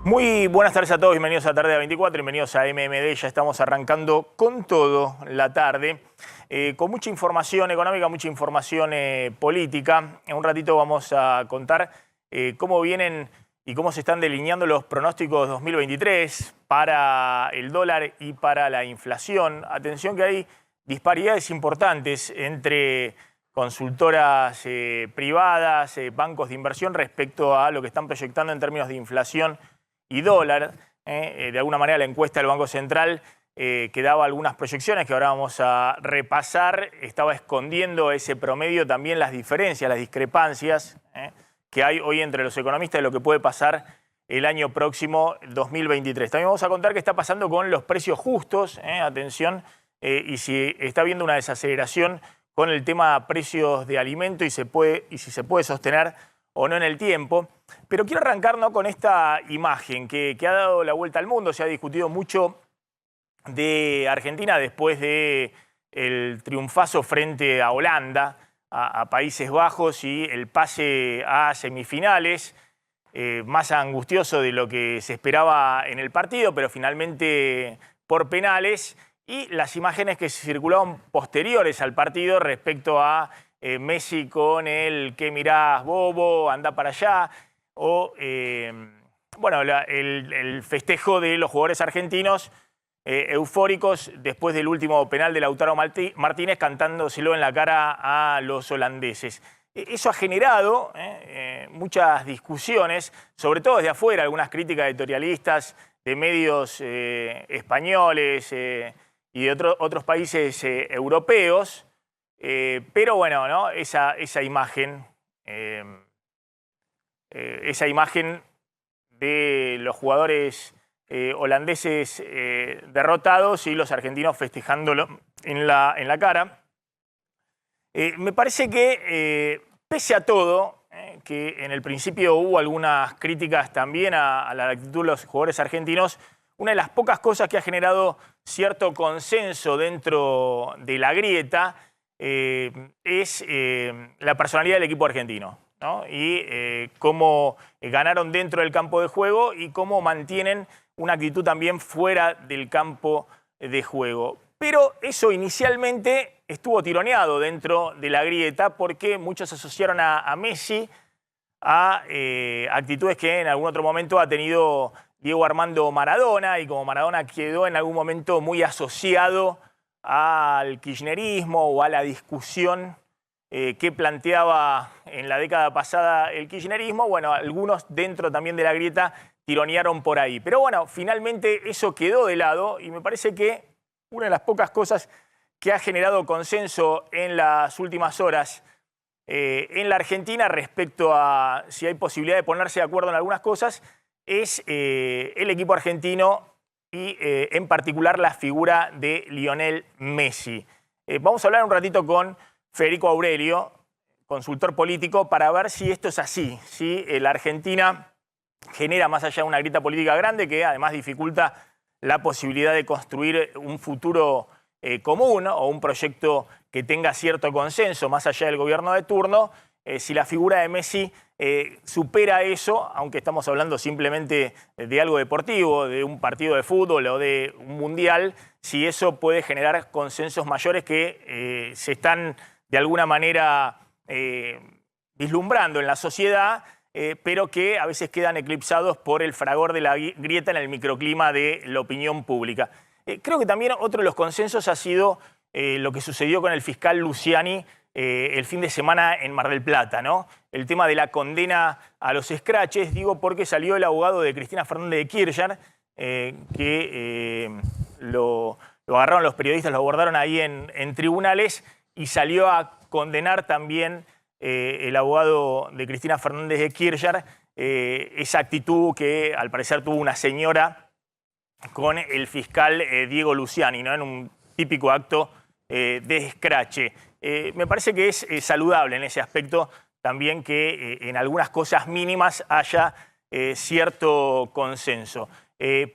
Muy buenas tardes a todos, bienvenidos a Tarde a 24, bienvenidos a MMD. Ya estamos arrancando con todo la tarde, con mucha información económica, mucha información política. En un ratito vamos a contar cómo vienen y cómo se están delineando los pronósticos 2023 para el dólar y para la inflación. Atención que hay disparidades importantes entre consultoras privadas, bancos de inversión respecto a lo que están proyectando en términos de inflación y dólar. De alguna manera la encuesta del Banco Central que daba algunas proyecciones que ahora vamos a repasar, estaba escondiendo ese promedio también las diferencias, las discrepancias que hay hoy entre los economistas de lo que puede pasar el año próximo, 2023. También vamos a contar qué está pasando con los precios justos, atención, y si está habiendo una desaceleración con el tema precios de alimento y si se puede sostener o no en el tiempo. Pero quiero arrancar con esta imagen que ha dado la vuelta al mundo. Se ha discutido mucho de Argentina después del triunfazo frente a Holanda, a Países Bajos y el pase a semifinales, más angustioso de lo que se esperaba en el partido, pero finalmente por penales, y las imágenes que circularon posteriores al partido respecto a Messi con el "¿qué mirás, bobo? Anda para allá", o bueno, el festejo de los jugadores argentinos eufóricos después del último penal de Lautaro Martínez, cantándoselo en la cara a los holandeses. Eso ha generado muchas discusiones, sobre todo desde afuera, algunas críticas editorialistas de medios españoles y de otros países europeos. Pero bueno, ¿no? Esa imagen de los jugadores holandeses derrotados y los argentinos festejándolo en la cara. Me parece que, pese a todo, que en el principio hubo algunas críticas también a la actitud de los jugadores argentinos, una de las pocas cosas que ha generado cierto consenso dentro de la grieta es la personalidad del equipo argentino, ¿no? Y cómo ganaron dentro del campo de juego y cómo mantienen una actitud también fuera del campo de juego. Pero eso inicialmente estuvo tironeado dentro de la grieta porque muchos asociaron a Messi a actitudes que en algún otro momento ha tenido Diego Armando Maradona, y como Maradona quedó en algún momento muy asociado al kirchnerismo o a la discusión que planteaba en la década pasada el kirchnerismo, bueno, algunos dentro también de la grieta tironearon por ahí. Pero bueno, finalmente eso quedó de lado y me parece que una de las pocas cosas que ha generado consenso en las últimas horas en la Argentina respecto a si hay posibilidad de ponerse de acuerdo en algunas cosas es el equipo argentino y en particular la figura de Lionel Messi. Vamos a hablar un ratito con Federico Aurelio, consultor político, para ver si esto es así, si la Argentina genera más allá de una grieta política grande que además dificulta la posibilidad de construir un futuro común, ¿no? O un proyecto que tenga cierto consenso más allá del gobierno de turno, si la figura de Messi supera eso, aunque estamos hablando simplemente de algo deportivo, de un partido de fútbol o de un mundial, si eso puede generar consensos mayores que se están de alguna manera vislumbrando en la sociedad, pero que a veces quedan eclipsados por el fragor de la grieta en el microclima de la opinión pública. Creo que también otro de los consensos ha sido lo que sucedió con el fiscal Luciani el fin de semana en Mar del Plata, ¿no? El tema de la condena a los escraches, digo porque salió el abogado de Cristina Fernández de Kirchner, que lo agarraron los periodistas, lo abordaron ahí en tribunales, y salió a condenar también el abogado de Cristina Fernández de Kirchner esa actitud que al parecer tuvo una señora con el fiscal Diego Luciani, ¿no? En un típico acto de escrache. Me parece que es saludable en ese aspecto también que en algunas cosas mínimas haya cierto consenso.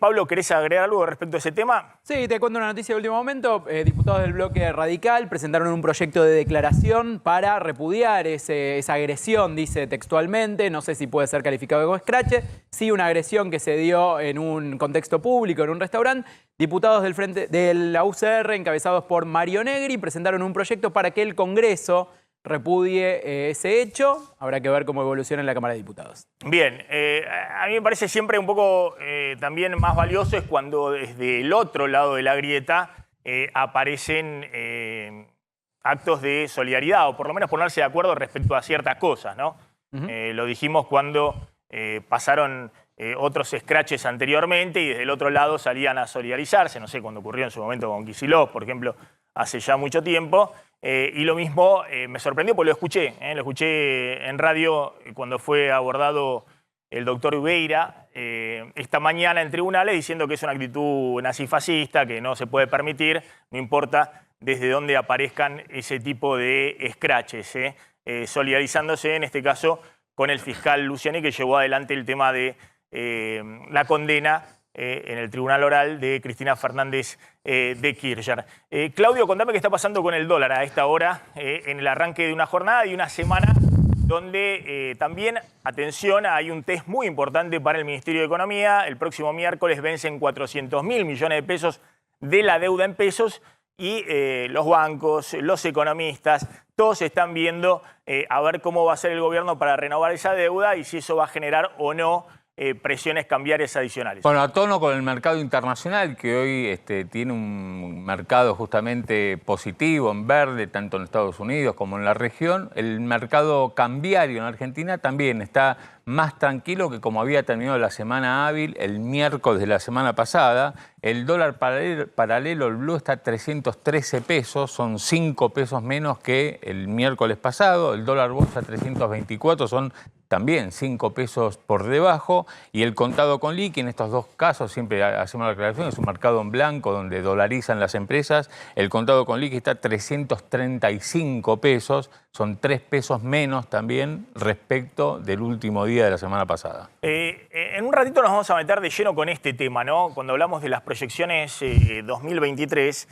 Pablo, ¿querés agregar algo respecto a ese tema? Sí, te cuento una noticia de último momento. Diputados del bloque radical presentaron un proyecto de declaración para repudiar esa agresión, dice textualmente. No sé si puede ser calificado como escrache. Sí, una agresión que se dio en un contexto público, en un restaurante. Diputados del frente de la UCR, encabezados por Mario Negri, presentaron un proyecto para que el Congreso repudie ese hecho. Habrá que ver cómo evoluciona en la Cámara de Diputados. Bien, a mí me parece siempre un poco también más valioso es cuando desde el otro lado de la grieta aparecen actos de solidaridad o por lo menos ponerse de acuerdo respecto a ciertas cosas, ¿no? Lo dijimos cuando pasaron otros escraches anteriormente y desde el otro lado salían a solidarizarse, no sé, cuando ocurrió en su momento con Kicillof, por ejemplo, hace ya mucho tiempo. Y lo mismo me sorprendió porque lo escuché en radio cuando fue abordado el doctor Ubeira esta mañana en tribunales diciendo que es una actitud nazifascista, que no se puede permitir, no importa desde dónde aparezcan ese tipo de escraches, solidarizándose en este caso con el fiscal Luciani que llevó adelante el tema de la condena en el tribunal oral de Cristina Fernández de Kirchner. Claudio, contame qué está pasando con el dólar a esta hora, en el arranque de una jornada y una semana donde también, atención, hay un test muy importante para el Ministerio de Economía. El próximo miércoles vencen 400.000 millones de pesos de la deuda en pesos y los bancos, los economistas, todos están viendo a ver cómo va a ser el gobierno para renovar esa deuda y si eso va a generar o no presiones cambiarias adicionales. Bueno, a tono con el mercado internacional, que hoy tiene un mercado justamente positivo, en verde, tanto en Estados Unidos como en la región, el mercado cambiario en Argentina también está más tranquilo que como había terminado la semana hábil el miércoles de la semana pasada. El dólar paralelo, el blue, está a 313 pesos, son 5 pesos menos que el miércoles pasado. El dólar bolsa a 324, son también 5 pesos por debajo. Y el contado con liqui, en estos dos casos, siempre hacemos la aclaración, es un mercado en blanco donde dolarizan las empresas. El contado con liqui está a 335 pesos, son 3 pesos menos también respecto del último día de la semana pasada. En un ratito nos vamos a meter de lleno con este tema, ¿no? Cuando hablamos de las proyecciones 2023,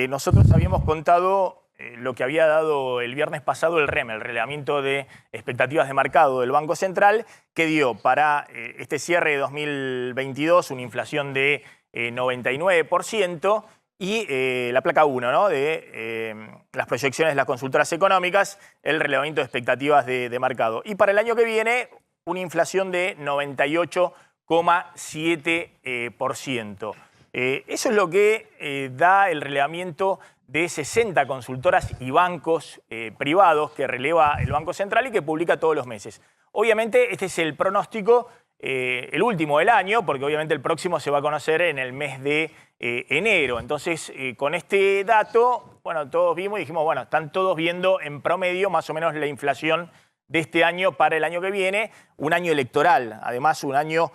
nosotros habíamos contado lo que había dado el viernes pasado el REM, el Relevamiento de Expectativas de Mercado del Banco Central, que dio para este cierre de 2022 una inflación de 99%, y la placa 1, ¿no? De las proyecciones de las consultoras económicas, el relevamiento de expectativas de mercado. Y para el año que viene, una inflación de 98,7%. Eso es lo que da el relevamiento de 60 consultoras y bancos privados que releva el Banco Central y que publica todos los meses. Obviamente este es el pronóstico, el último del año, porque obviamente el próximo se va a conocer en el mes de enero. Entonces, con este dato, bueno, todos vimos y dijimos, bueno, están todos viendo en promedio más o menos la inflación de este año para el año que viene, un año electoral, además un año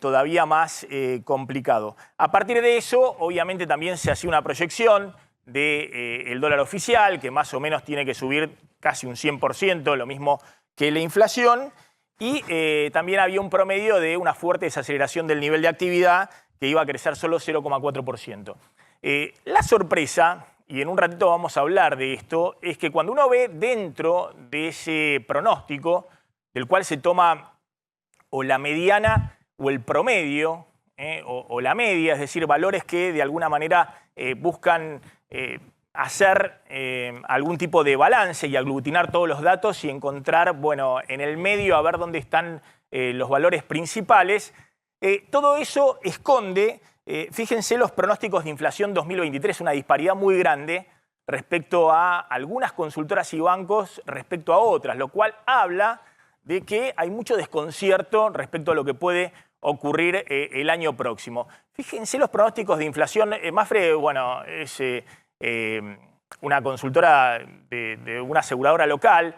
todavía más complicado. A partir de eso, obviamente también se hacía una proyección del dólar oficial, que más o menos tiene que subir casi un 100%, lo mismo que la inflación, y también había un promedio de una fuerte desaceleración del nivel de actividad que iba a crecer solo 0,4%. La sorpresa, y en un ratito vamos a hablar de esto, es que cuando uno ve dentro de ese pronóstico, del cual se toma o la mediana o el promedio, o la media, es decir, valores que de alguna manera buscan hacer algún tipo de balance y aglutinar todos los datos y encontrar, bueno, en el medio a ver dónde están los valores principales. Todo eso esconde, fíjense los pronósticos de inflación 2023, una disparidad muy grande respecto a algunas consultoras y bancos respecto a otras, lo cual habla de que hay mucho desconcierto respecto a lo que puede ocurrir el año próximo. Fíjense los pronósticos de inflación. Mapfre, bueno, es una consultora de una aseguradora local,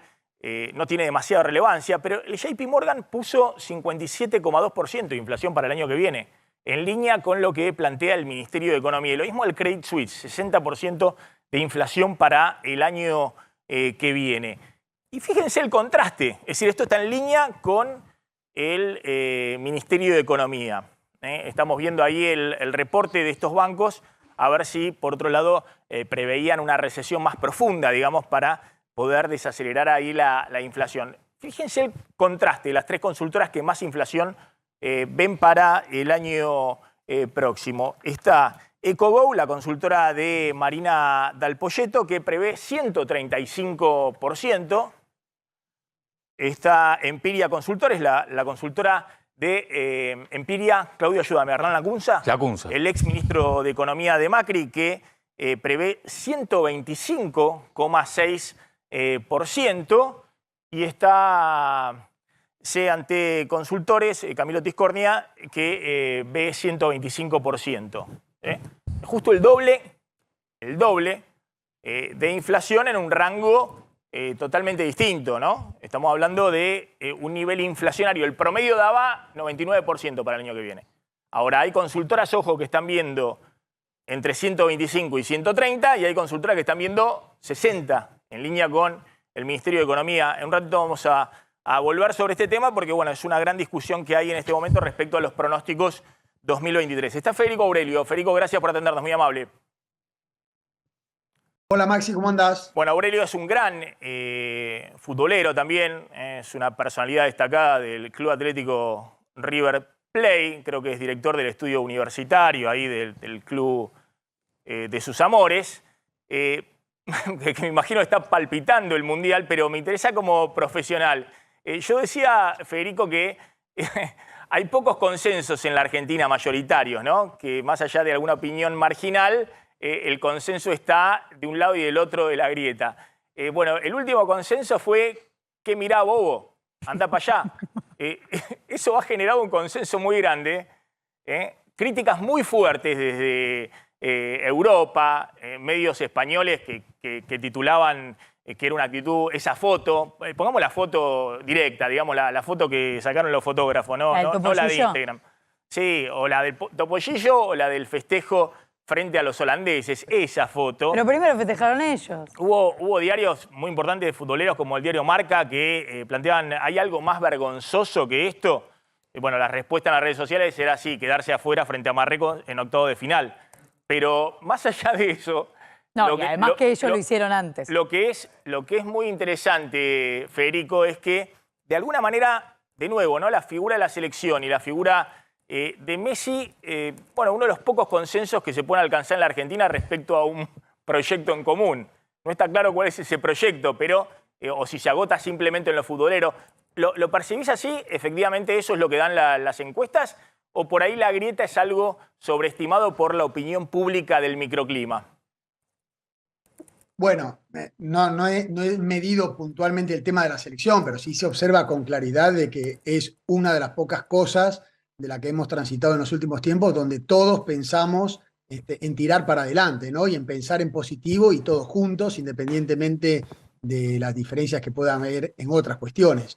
no tiene demasiada relevancia, pero el JP Morgan puso 57,2% de inflación para el año que viene, en línea con lo que plantea el Ministerio de Economía. Y lo mismo el Credit Suisse, 60% de inflación para el año que viene. Y fíjense el contraste, es decir, esto está en línea con el Ministerio de Economía. Estamos viendo ahí el reporte de estos bancos, a ver si, por otro lado, preveían una recesión más profunda, digamos, para poder desacelerar ahí la inflación. Fíjense el contraste, las tres consultoras que más inflación ven para el año próximo. Está Ecogo, la consultora de Marina Dal Poyetto, que prevé 135%. Está Empiria Consultores, la consultora de Empiria. Claudio, ayúdame, Hernán Lacunza. Lacunza. El ex ministro de Economía de Macri, que prevé 125,6%. Y está Seante Consultores, Camilo Tiscornia, que ve 125%. Justo el doble de inflación en un rango totalmente distinto, ¿no? Estamos hablando de un nivel inflacionario. El promedio daba 99% para el año que viene. Ahora, hay consultoras, ojo, que están viendo entre 125 y 130, y hay consultoras que están viendo 60, en línea con el Ministerio de Economía. En un ratito vamos a volver sobre este tema porque, bueno, es una gran discusión que hay en este momento respecto a los pronósticos 2023. Está Federico Aurelio. Federico, gracias por atendernos, muy amable. Hola Maxi, ¿cómo andás? Bueno, Aurelio es un gran futbolero también, es una personalidad destacada del Club Atlético River Plate, creo que es director del estudio universitario ahí del club de sus amores, que me imagino está palpitando el Mundial, pero me interesa como profesional. Yo decía, Federico, que hay pocos consensos en la Argentina mayoritarios, ¿no? Que más allá de alguna opinión marginal, el consenso está de un lado y del otro de la grieta. Bueno, el último consenso fue que mirá, bobo, anda para allá. Eso ha generado un consenso muy grande, críticas muy fuertes desde Europa, medios españoles que titulaban que era una actitud, esa foto, pongamos la foto directa, digamos, la foto que sacaron los fotógrafos, no la de Instagram. Sí, o la del topollillo o la del festejo frente a los holandeses, esa foto. Pero primero festejaron ellos. Hubo diarios muy importantes de futboleros como el diario Marca que planteaban, ¿hay algo más vergonzoso que esto? Bueno, la respuesta en las redes sociales era sí, quedarse afuera frente a Marruecos en octavos de final. Pero más allá de eso... No, y además que ellos lo hicieron antes. Lo que es muy interesante, Federico, es que de alguna manera, de nuevo, ¿no? La figura de la selección y la figura de Messi, bueno, uno de los pocos consensos que se pueden alcanzar en la Argentina respecto a un proyecto en común. No está claro cuál es ese proyecto, pero o si se agota simplemente en lo futbolero. ¿Lo percibís así? ¿Efectivamente eso es lo que dan las encuestas? ¿O por ahí la grieta es algo sobreestimado por la opinión pública del microclima? Bueno, no he medido puntualmente el tema de la selección, pero sí se observa con claridad de que es una de las pocas cosas de la que hemos transitado en los últimos tiempos, donde todos pensamos en tirar para adelante, ¿no? Y en pensar en positivo y todos juntos, independientemente de las diferencias que puedan haber en otras cuestiones.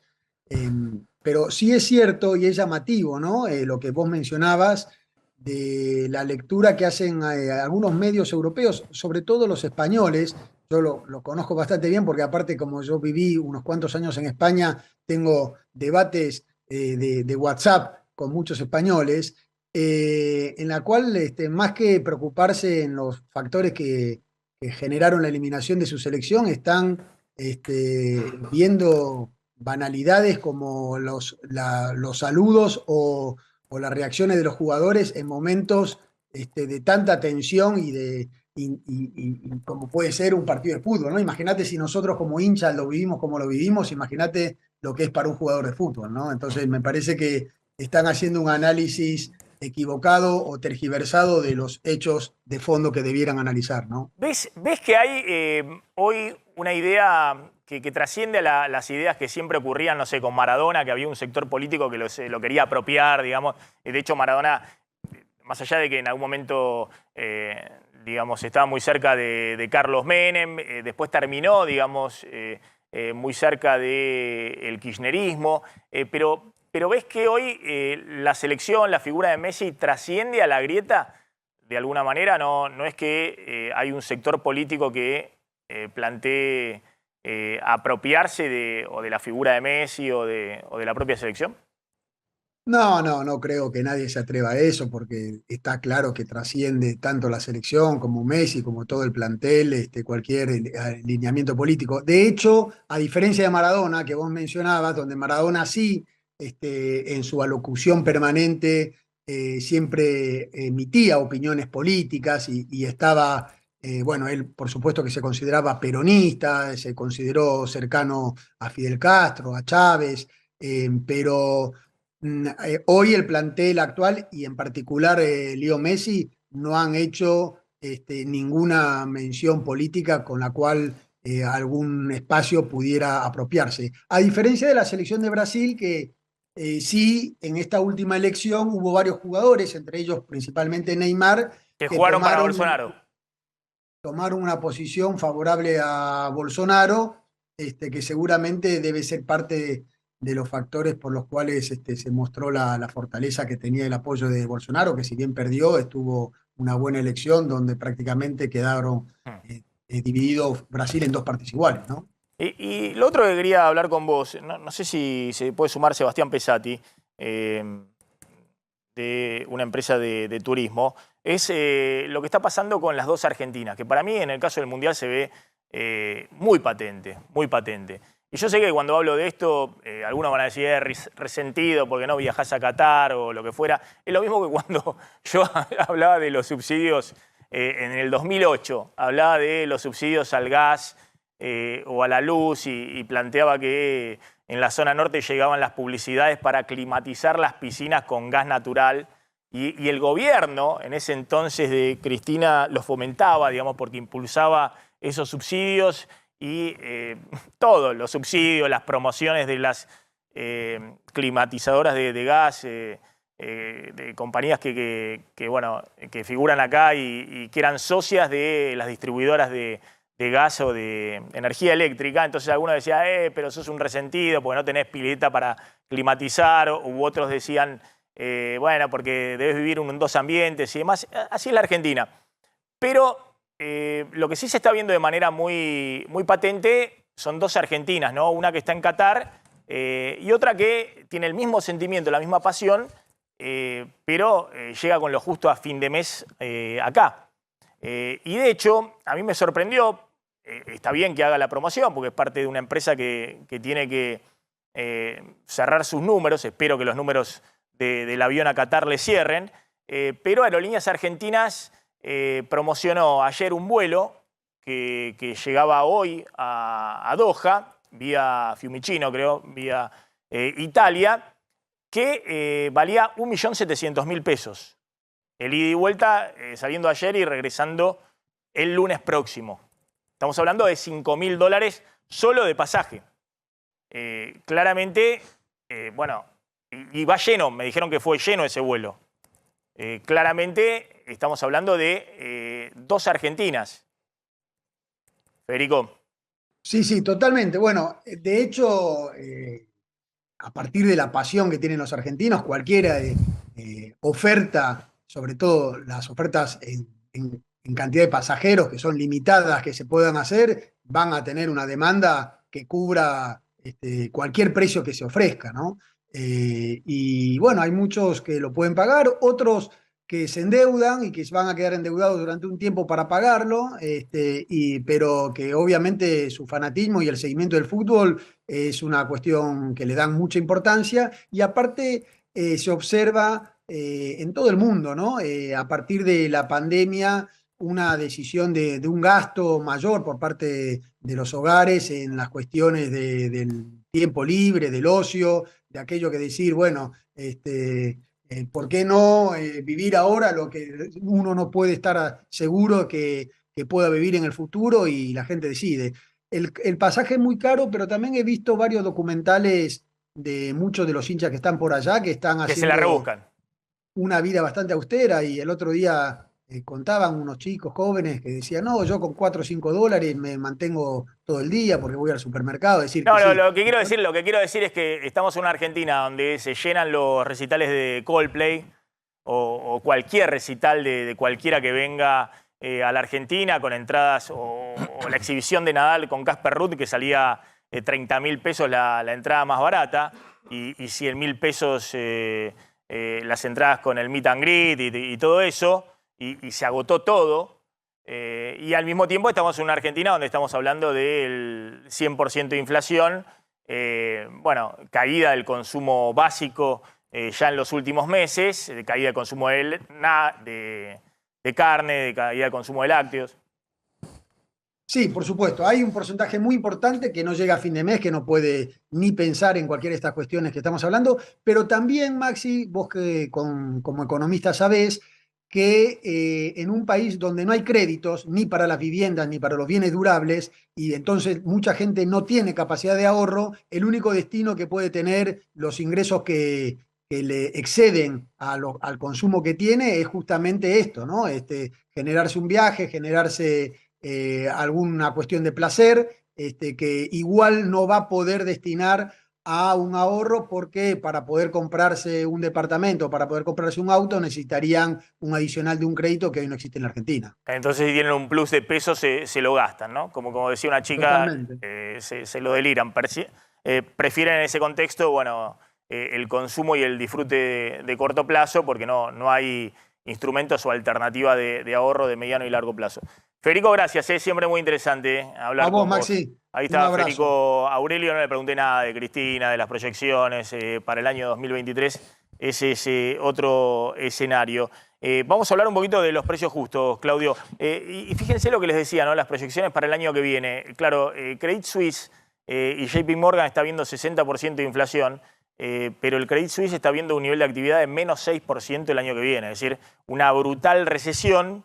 Pero sí es cierto y es llamativo, ¿no? Lo que vos mencionabas de la lectura que hacen algunos medios europeos, sobre todo los españoles. Yo lo conozco bastante bien porque aparte como yo viví unos cuantos años en España, tengo debates de WhatsApp con muchos españoles, en la cual más que preocuparse en los factores que generaron la eliminación de su selección, están viendo banalidades como los saludos o las reacciones de los jugadores en momentos de tanta tensión y como puede ser un partido de fútbol, ¿no? Imagínate si nosotros como hinchas lo vivimos como lo vivimos, imagínate lo que es para un jugador de fútbol, ¿no? Entonces me parece que están haciendo un análisis equivocado o tergiversado de los hechos de fondo que debieran analizar, ¿no? ¿Ves que hay hoy una idea que trasciende a las ideas que siempre ocurrían, no sé, con Maradona, que había un sector político que lo quería apropiar, digamos? De hecho, Maradona, más allá de que en algún momento, digamos, estaba muy cerca de Carlos Menem, después terminó, digamos, muy cerca del kirchnerismo, pero ves que hoy la selección, la figura de Messi trasciende a la grieta de alguna manera. No es que hay un sector político que plantee apropiarse de la figura de Messi o de la propia selección. No creo que nadie se atreva a eso, porque está claro que trasciende tanto la selección como Messi, como todo el plantel, cualquier alineamiento político. De hecho, a diferencia de Maradona, que vos mencionabas, donde Maradona sí, en su alocución permanente, siempre emitía opiniones políticas y estaba, bueno, él por supuesto que se consideraba peronista, se consideró cercano a Fidel Castro, a Chávez, pero hoy el plantel actual y en particular Leo Messi no han hecho ninguna mención política con la cual algún espacio pudiera apropiarse. A diferencia de la selección de Brasil, que sí, en esta última elección hubo varios jugadores, entre ellos principalmente Neymar, Que que jugaron para Bolsonaro. tomaron una posición favorable a Bolsonaro, que seguramente debe ser parte de los factores por los cuales se mostró la fortaleza que tenía el apoyo de Bolsonaro, que si bien perdió, estuvo una buena elección donde prácticamente quedaron divididos Brasil en dos partes iguales, ¿no? Y lo otro que quería hablar con vos, no sé si se puede sumar Sebastián Pesati, de una empresa de turismo, es lo que está pasando con las dos Argentinas, que para mí en el caso del Mundial se ve muy patente, muy patente. Y yo sé que cuando hablo de esto, algunos van a decir resentido porque no viajás a Qatar o lo que fuera. Es lo mismo que cuando yo hablaba de los subsidios en el 2008, hablaba de los subsidios al gas o a la luz y planteaba que en la zona norte llegaban las publicidades para climatizar las piscinas con gas natural y el gobierno en ese entonces de Cristina los fomentaba, digamos, porque impulsaba esos subsidios y todos los subsidios, las promociones de las climatizadoras de gas, de compañías que figuran acá y que eran socias de las distribuidoras de gas o de energía eléctrica. Entonces algunos decían, pero sos un resentido porque no tenés pileta para climatizar, u otros decían, bueno, porque debes vivir en dos ambientes y demás. Así es la Argentina. Pero lo que sí se está viendo de manera muy, muy patente son dos Argentinas, ¿no? Una que está en Qatar y otra que tiene el mismo sentimiento, la misma pasión, pero llega con lo justo a fin de mes acá. Y de hecho, a mí me sorprendió, está bien que haga la promoción, porque es parte de una empresa que tiene que cerrar sus números, espero que los números del avión a Qatar le cierren, pero Aerolíneas Argentinas promocionó ayer un vuelo que llegaba hoy a Doha, vía Fiumicino creo, vía Italia, que valía 1.700.000 pesos. El ida y vuelta saliendo ayer y regresando el lunes próximo. Estamos hablando de $5.000 solo de pasaje. Claramente, bueno, y va lleno, me dijeron que fue lleno ese vuelo. Claramente estamos hablando de dos Argentinas. Federico. Sí, totalmente. Bueno, de hecho, a partir de la pasión que tienen los argentinos, cualquier oferta, sobre todo las ofertas en cantidad de pasajeros que son limitadas, que se puedan hacer, van a tener una demanda que cubra cualquier precio que se ofrezca, ¿no? Y bueno, hay muchos que lo pueden pagar, otros que se endeudan y que van a quedar endeudados durante un tiempo para pagarlo, pero que obviamente su fanatismo y el seguimiento del fútbol es una cuestión que le dan mucha importancia y aparte se observa en todo el mundo, ¿no? A partir de la pandemia, una decisión de un gasto mayor por parte de los hogares en las cuestiones del tiempo libre, del ocio, de aquello que decir, bueno, ¿por qué no vivir ahora lo que uno no puede estar seguro que pueda vivir en el futuro y la gente decide? El pasaje es muy caro, pero también he visto varios documentales de muchos de los hinchas que están por allá, que están que se la haciendo rebuscan. una vida bastante austera y el otro día contaban unos chicos jóvenes que decían, no, yo con $4 o $5 me mantengo todo el día porque voy al supermercado. Es decir, No, que sí. lo que quiero decir es que estamos en una Argentina donde se llenan los recitales de Coldplay o cualquier recital de cualquiera que venga a la Argentina con entradas o la exhibición de Nadal con Casper Ruud que salía 30.000 pesos la entrada más barata. y 100.000 pesos las entradas con el meet and greet y todo eso, y se agotó todo. Y al mismo tiempo estamos en una Argentina donde estamos hablando del 100% de inflación, bueno, caída del consumo básico ya en los últimos meses, caída del consumo de carne, de caída del consumo de lácteos. Sí, por supuesto. Hay un porcentaje muy importante que no llega a fin de mes, que no puede ni pensar en cualquiera de estas cuestiones que estamos hablando, pero también, Maxi, vos que como economista sabés que en un país donde no hay créditos ni para las viviendas ni para los bienes durables, y entonces mucha gente no tiene capacidad de ahorro, el único destino que puede tener los ingresos que le exceden al consumo que tiene es justamente esto, ¿no? Generarse un viaje, generarse alguna cuestión de placer, que igual no va a poder destinar a un ahorro, porque para poder comprarse un departamento, para poder comprarse un auto, necesitarían un adicional de un crédito que hoy no existe en la Argentina. Entonces, si tienen un plus de pesos, se lo gastan, ¿no? Como decía una chica, se lo deliran. Prefieren en ese contexto, bueno, el consumo y el disfrute de corto plazo, porque no hay instrumentos o alternativa de ahorro de mediano y largo plazo. Federico, gracias, siempre muy interesante hablar con vos. Maxi. Ahí está Federico Aurelio, no le pregunté nada de Cristina, de las proyecciones para el año 2023. Ese es otro escenario. Vamos a hablar un poquito de los precios justos, Claudio. Y fíjense lo que les decía, ¿no? Las proyecciones para el año que viene. Claro, Credit Suisse y JP Morgan está viendo 60% de inflación, pero el Credit Suisse está viendo un nivel de actividad de menos 6% el año que viene. Es decir, una brutal recesión,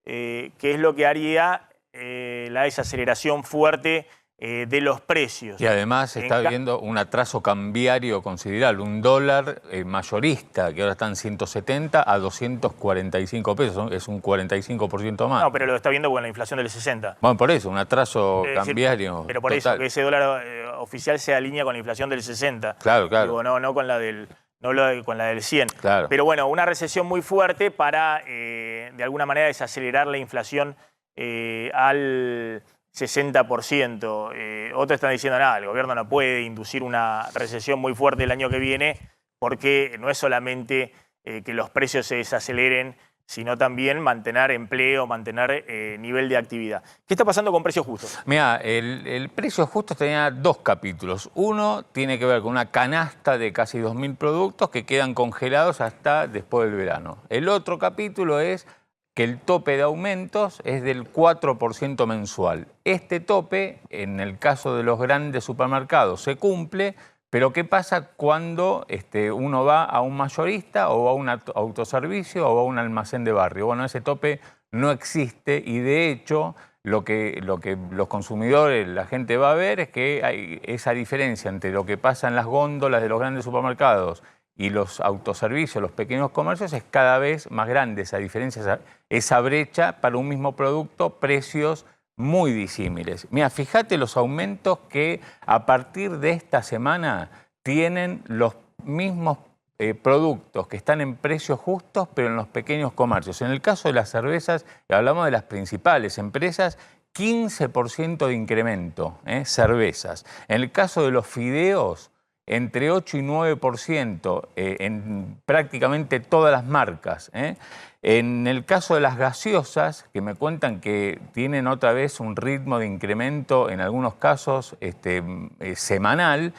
que es lo que haría la desaceleración fuerte de los precios. Y además está viendo un atraso cambiario considerable, un dólar mayorista, que ahora está en 170 a 245 pesos, es un 45% más. No, pero lo está viendo con la inflación del 60. Bueno, por eso, un atraso cambiario. Pero por eso, que ese dólar oficial se alinea con la inflación del 60. Claro, claro. Digo, no con la del... con la del 100. Claro. Pero bueno, una recesión muy fuerte para, de alguna manera, desacelerar la inflación al 60%. Otros están diciendo, nada, el gobierno no puede inducir una recesión muy fuerte el año que viene, porque no es solamente que los precios se desaceleren, sino también mantener empleo, mantener nivel de actividad. ¿Qué está pasando con precios justos? Mira, el precio justo tenía dos capítulos. Uno tiene que ver con una canasta de casi 2.000 productos que quedan congelados hasta después del verano. El otro capítulo es que el tope de aumentos es del 4% mensual. Este tope, en el caso de los grandes supermercados, se cumple. Pero ¿qué pasa cuando uno va a un mayorista o a un autoservicio o a un almacén de barrio? Bueno, ese tope no existe, y de hecho lo que los consumidores, la gente va a ver es que hay esa diferencia entre lo que pasa en las góndolas de los grandes supermercados y los autoservicios, los pequeños comercios, es cada vez más grande esa diferencia, esa brecha para un mismo producto, precios muy disímiles. Mira, fíjate los aumentos que a partir de esta semana tienen los mismos productos que están en precios justos, pero en los pequeños comercios. En el caso de las cervezas, hablamos de las principales empresas, 15% de incremento, cervezas. En el caso de los fideos, entre 8 y 9% en prácticamente todas las marcas. En el caso de las gaseosas, que me cuentan que tienen otra vez un ritmo de incremento, en algunos casos semanal,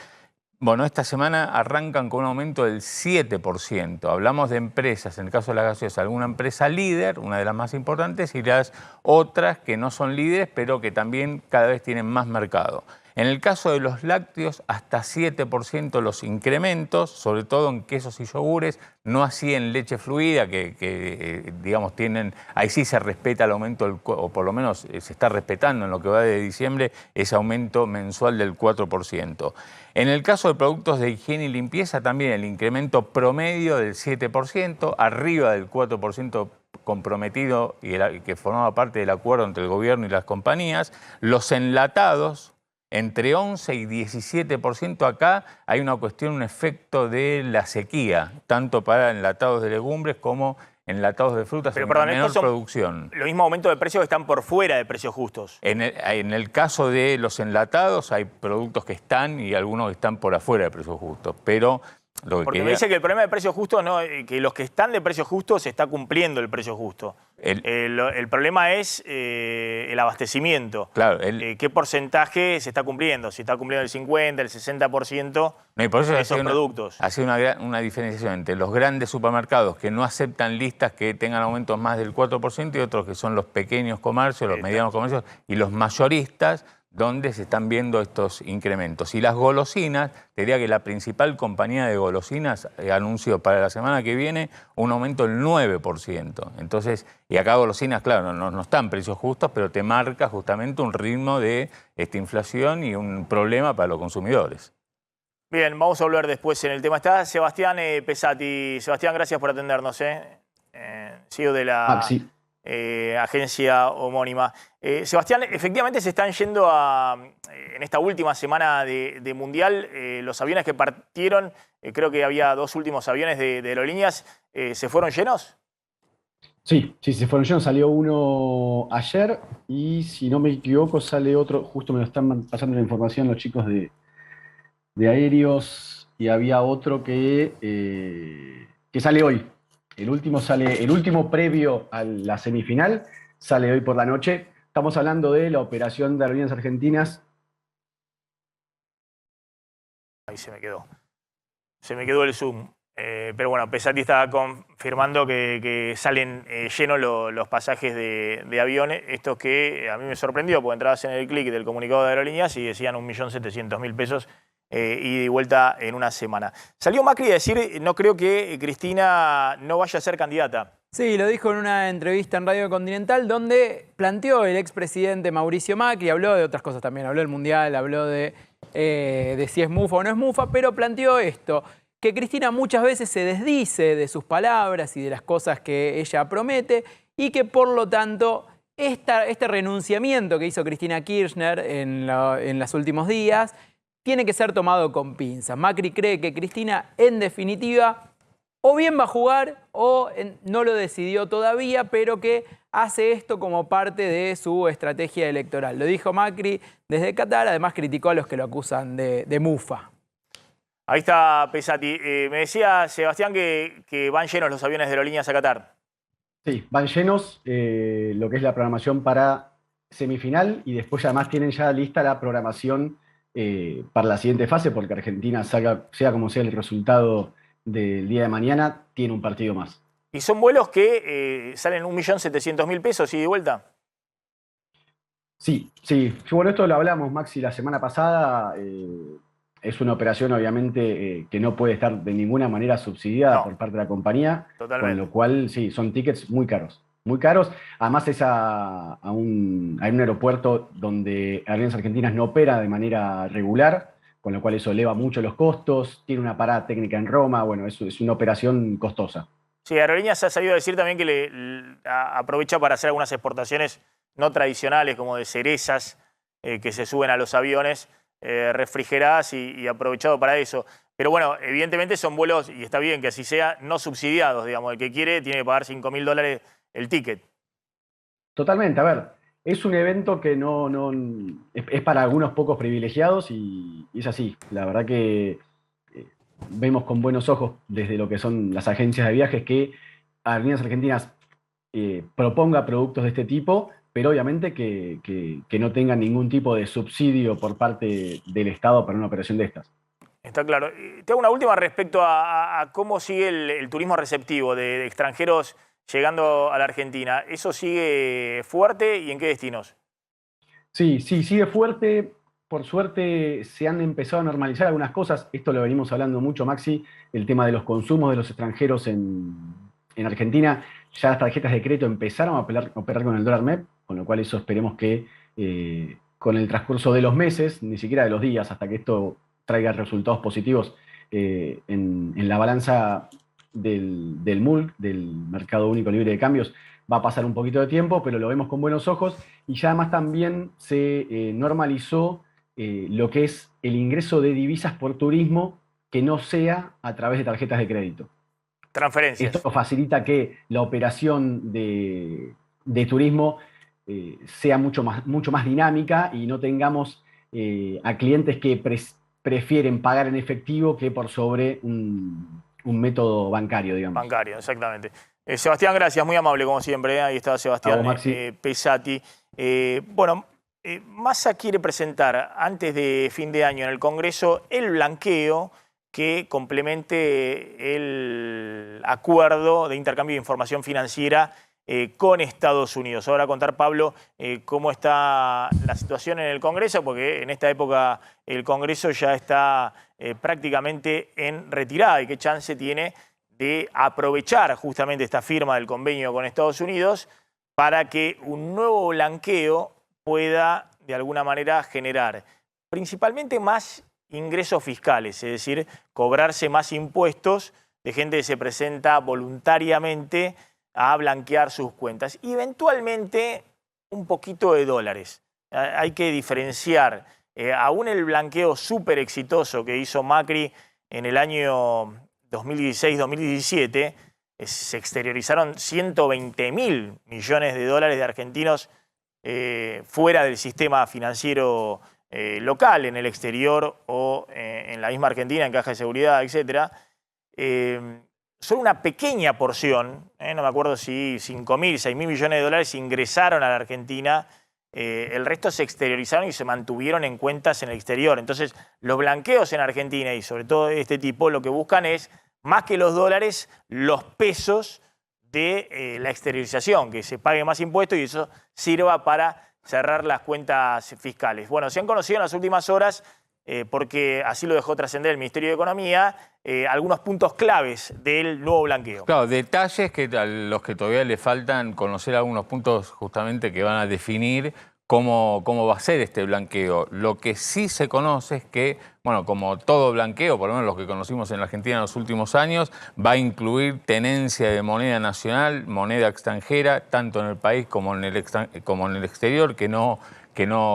bueno, esta semana arrancan con un aumento del 7%. Hablamos de empresas, en el caso de las gaseosas, alguna empresa líder, una de las más importantes, y las otras que no son líderes, pero que también cada vez tienen más mercado. En el caso de los lácteos, hasta 7% los incrementos, sobre todo en quesos y yogures, no así en leche fluida, que digamos tienen, ahí sí se respeta el aumento, o por lo menos se está respetando en lo que va de diciembre, ese aumento mensual del 4%. En el caso de productos de higiene y limpieza, también el incremento promedio del 7%, arriba del 4% comprometido y que formaba parte del acuerdo entre el gobierno y las compañías. Los enlatados, entre 11 y 17%. Acá hay una cuestión, un efecto de la sequía, tanto para enlatados de legumbres como enlatados de frutas Pero en perdón, menor estos son producción. los mismos aumentos de precios que están por fuera de precios justos. En el caso de los enlatados hay productos que están y algunos que están por afuera de precios justos, pero lo que Porque me dice que el problema de precios justos, no, que los que están de precios justos se está cumpliendo el precio justo. El problema es el abastecimiento. Claro, ¿Qué porcentaje se está cumpliendo? Si está cumpliendo el 50%, el 60% no, y por eso de esos productos. Hace una diferenciación entre los grandes supermercados que no aceptan listas que tengan aumentos más del 4% y otros que son los pequeños comercios, los medianos comercios y los mayoristas, donde se están viendo estos incrementos. Y las golosinas, te diría que la principal compañía de golosinas anunció para la semana que viene un aumento del 9%. Entonces, y acá golosinas, claro, no están precios justos, pero te marca justamente un ritmo de esta inflación y un problema para los consumidores. Bien, vamos a volver después en el tema. Está Sebastián Pesati. Sebastián, gracias por atendernos. CEO de la agencia homónima. Sebastián, efectivamente se están yendo en esta última semana de Mundial, los aviones que partieron, creo que había 2 últimos aviones de aerolíneas, ¿se fueron llenos? Sí, se fueron llenos. Salió uno ayer y, si no me equivoco, sale otro. Justo me lo están pasando la información los chicos de aéreos, y había otro que sale hoy. El último previo a la semifinal sale hoy por la noche. Estamos hablando de la operación de Aerolíneas Argentinas. Ahí se me quedó. Se me quedó el Zoom. Pero bueno, Pesati estaba confirmando que salen llenos los pasajes de aviones. Estos que a mí me sorprendió, porque entrabas en el clic del comunicado de Aerolíneas y decían 1.700.000 pesos ida y vuelta en una semana. Salió Macri a decir, no creo que Cristina no vaya a ser candidata. Sí, lo dijo en una entrevista en Radio Continental, donde planteó el expresidente Mauricio Macri, habló de otras cosas también, habló del Mundial, habló de si es mufa o no es mufa, pero planteó esto, que Cristina muchas veces se desdice de sus palabras y de las cosas que ella promete, y que por lo tanto este renunciamiento que hizo Cristina Kirchner en los últimos días tiene que ser tomado con pinzas. Macri cree que Cristina, en definitiva, o bien va a jugar o no lo decidió todavía, pero que hace esto como parte de su estrategia electoral. Lo dijo Macri desde Qatar, además criticó a los que lo acusan de mufa. Ahí está Pesati. Me decía Sebastián que van llenos los aviones de aerolíneas a Qatar. Sí, van llenos, lo que es la programación para semifinal, y después además tienen ya lista la programación para la siguiente fase, porque Argentina, sea como sea el resultado del día de mañana, tiene un partido más. ¿Y son vuelos que salen 1.700.000 pesos ida y vuelta? Sí. Bueno, esto lo hablamos, Maxi, la semana pasada. Es una operación, obviamente, que no puede estar de ninguna manera subsidiada por parte de la compañía. Totalmente. Con lo cual, sí, son tickets muy caros. Muy caros. Además, es hay un aeropuerto donde Aerolíneas Argentinas no opera de manera regular, con lo cual eso eleva mucho los costos. Tiene una parada técnica en Roma. Bueno, es una operación costosa. Sí, Aerolíneas ha salido a decir también que aprovecha para hacer algunas exportaciones no tradicionales, como de cerezas que se suben a los aviones, refrigeradas y aprovechado para eso. Pero bueno, evidentemente son vuelos, y está bien que así sea, no subsidiados, digamos. El que quiere tiene que pagar $5.000 el ticket. Totalmente, a ver, es un evento que es para algunos pocos privilegiados, y es así. La verdad que vemos con buenos ojos desde lo que son las agencias de viajes que Aerolíneas Argentinas proponga productos de este tipo, pero obviamente que no tengan ningún tipo de subsidio por parte del Estado para una operación de estas. Está claro. Te hago una última respecto a cómo sigue el turismo receptivo de extranjeros llegando a la Argentina. ¿Eso sigue fuerte y en qué destinos? Sí, sigue fuerte. Por suerte se han empezado a normalizar algunas cosas. Esto lo venimos hablando mucho, Maxi, el tema de los consumos de los extranjeros en Argentina. Ya las tarjetas de crédito empezaron a operar con el dólar MEP, con lo cual eso esperemos que con el transcurso de los meses, ni siquiera de los días, hasta que esto traiga resultados positivos en la balanza del MULC, del Mercado Único Libre de Cambios, va a pasar un poquito de tiempo, pero lo vemos con buenos ojos. Y ya además también se normalizó lo que es el ingreso de divisas por turismo que no sea a través de tarjetas de crédito. Transferencias. Esto facilita que la operación de turismo sea mucho más dinámica y no tengamos a clientes que prefieren pagar en efectivo que por sobre un método bancario, digamos. Bancario, exactamente. Sebastián, gracias, muy amable como siempre. Ahí está Sebastián Pesati. Bueno, Massa quiere presentar antes de fin de año en el Congreso el blanqueo que complemente el acuerdo de intercambio de información financiera con Estados Unidos. Ahora contar, Pablo, cómo está la situación en el Congreso, porque en esta época el Congreso ya está prácticamente en retirada y qué chance tiene de aprovechar justamente esta firma del convenio con Estados Unidos para que un nuevo blanqueo pueda de alguna manera generar principalmente más ingresos fiscales, es decir, cobrarse más impuestos de gente que se presenta voluntariamente a blanquear sus cuentas y eventualmente un poquito de dólares. Hay que diferenciar. Aún el blanqueo súper exitoso que hizo Macri en el año 2016-2017, se exteriorizaron 120.000 millones de dólares de argentinos fuera del sistema financiero local, en el exterior o en la misma Argentina, en caja de seguridad, etc. Solo una pequeña porción, no me acuerdo si 5.000, 6.000 millones de dólares ingresaron a la Argentina, el resto se exteriorizaron y se mantuvieron en cuentas en el exterior. Entonces, los blanqueos en Argentina y sobre todo de este tipo lo que buscan es, más que los dólares, los pesos de la exteriorización, que se pague más impuestos y eso sirva para cerrar las cuentas fiscales. Bueno, se han conocido en las últimas horas, porque así lo dejó trascender el Ministerio de Economía, algunos puntos claves del nuevo blanqueo. Claro, detalles que a los que todavía le faltan conocer, algunos puntos justamente que van a definir cómo va a ser este blanqueo. Lo que sí se conoce es que, bueno, como todo blanqueo, por lo menos los que conocimos en la Argentina en los últimos años, va a incluir tenencia de moneda nacional, moneda extranjera, tanto en el país como en el exterior, que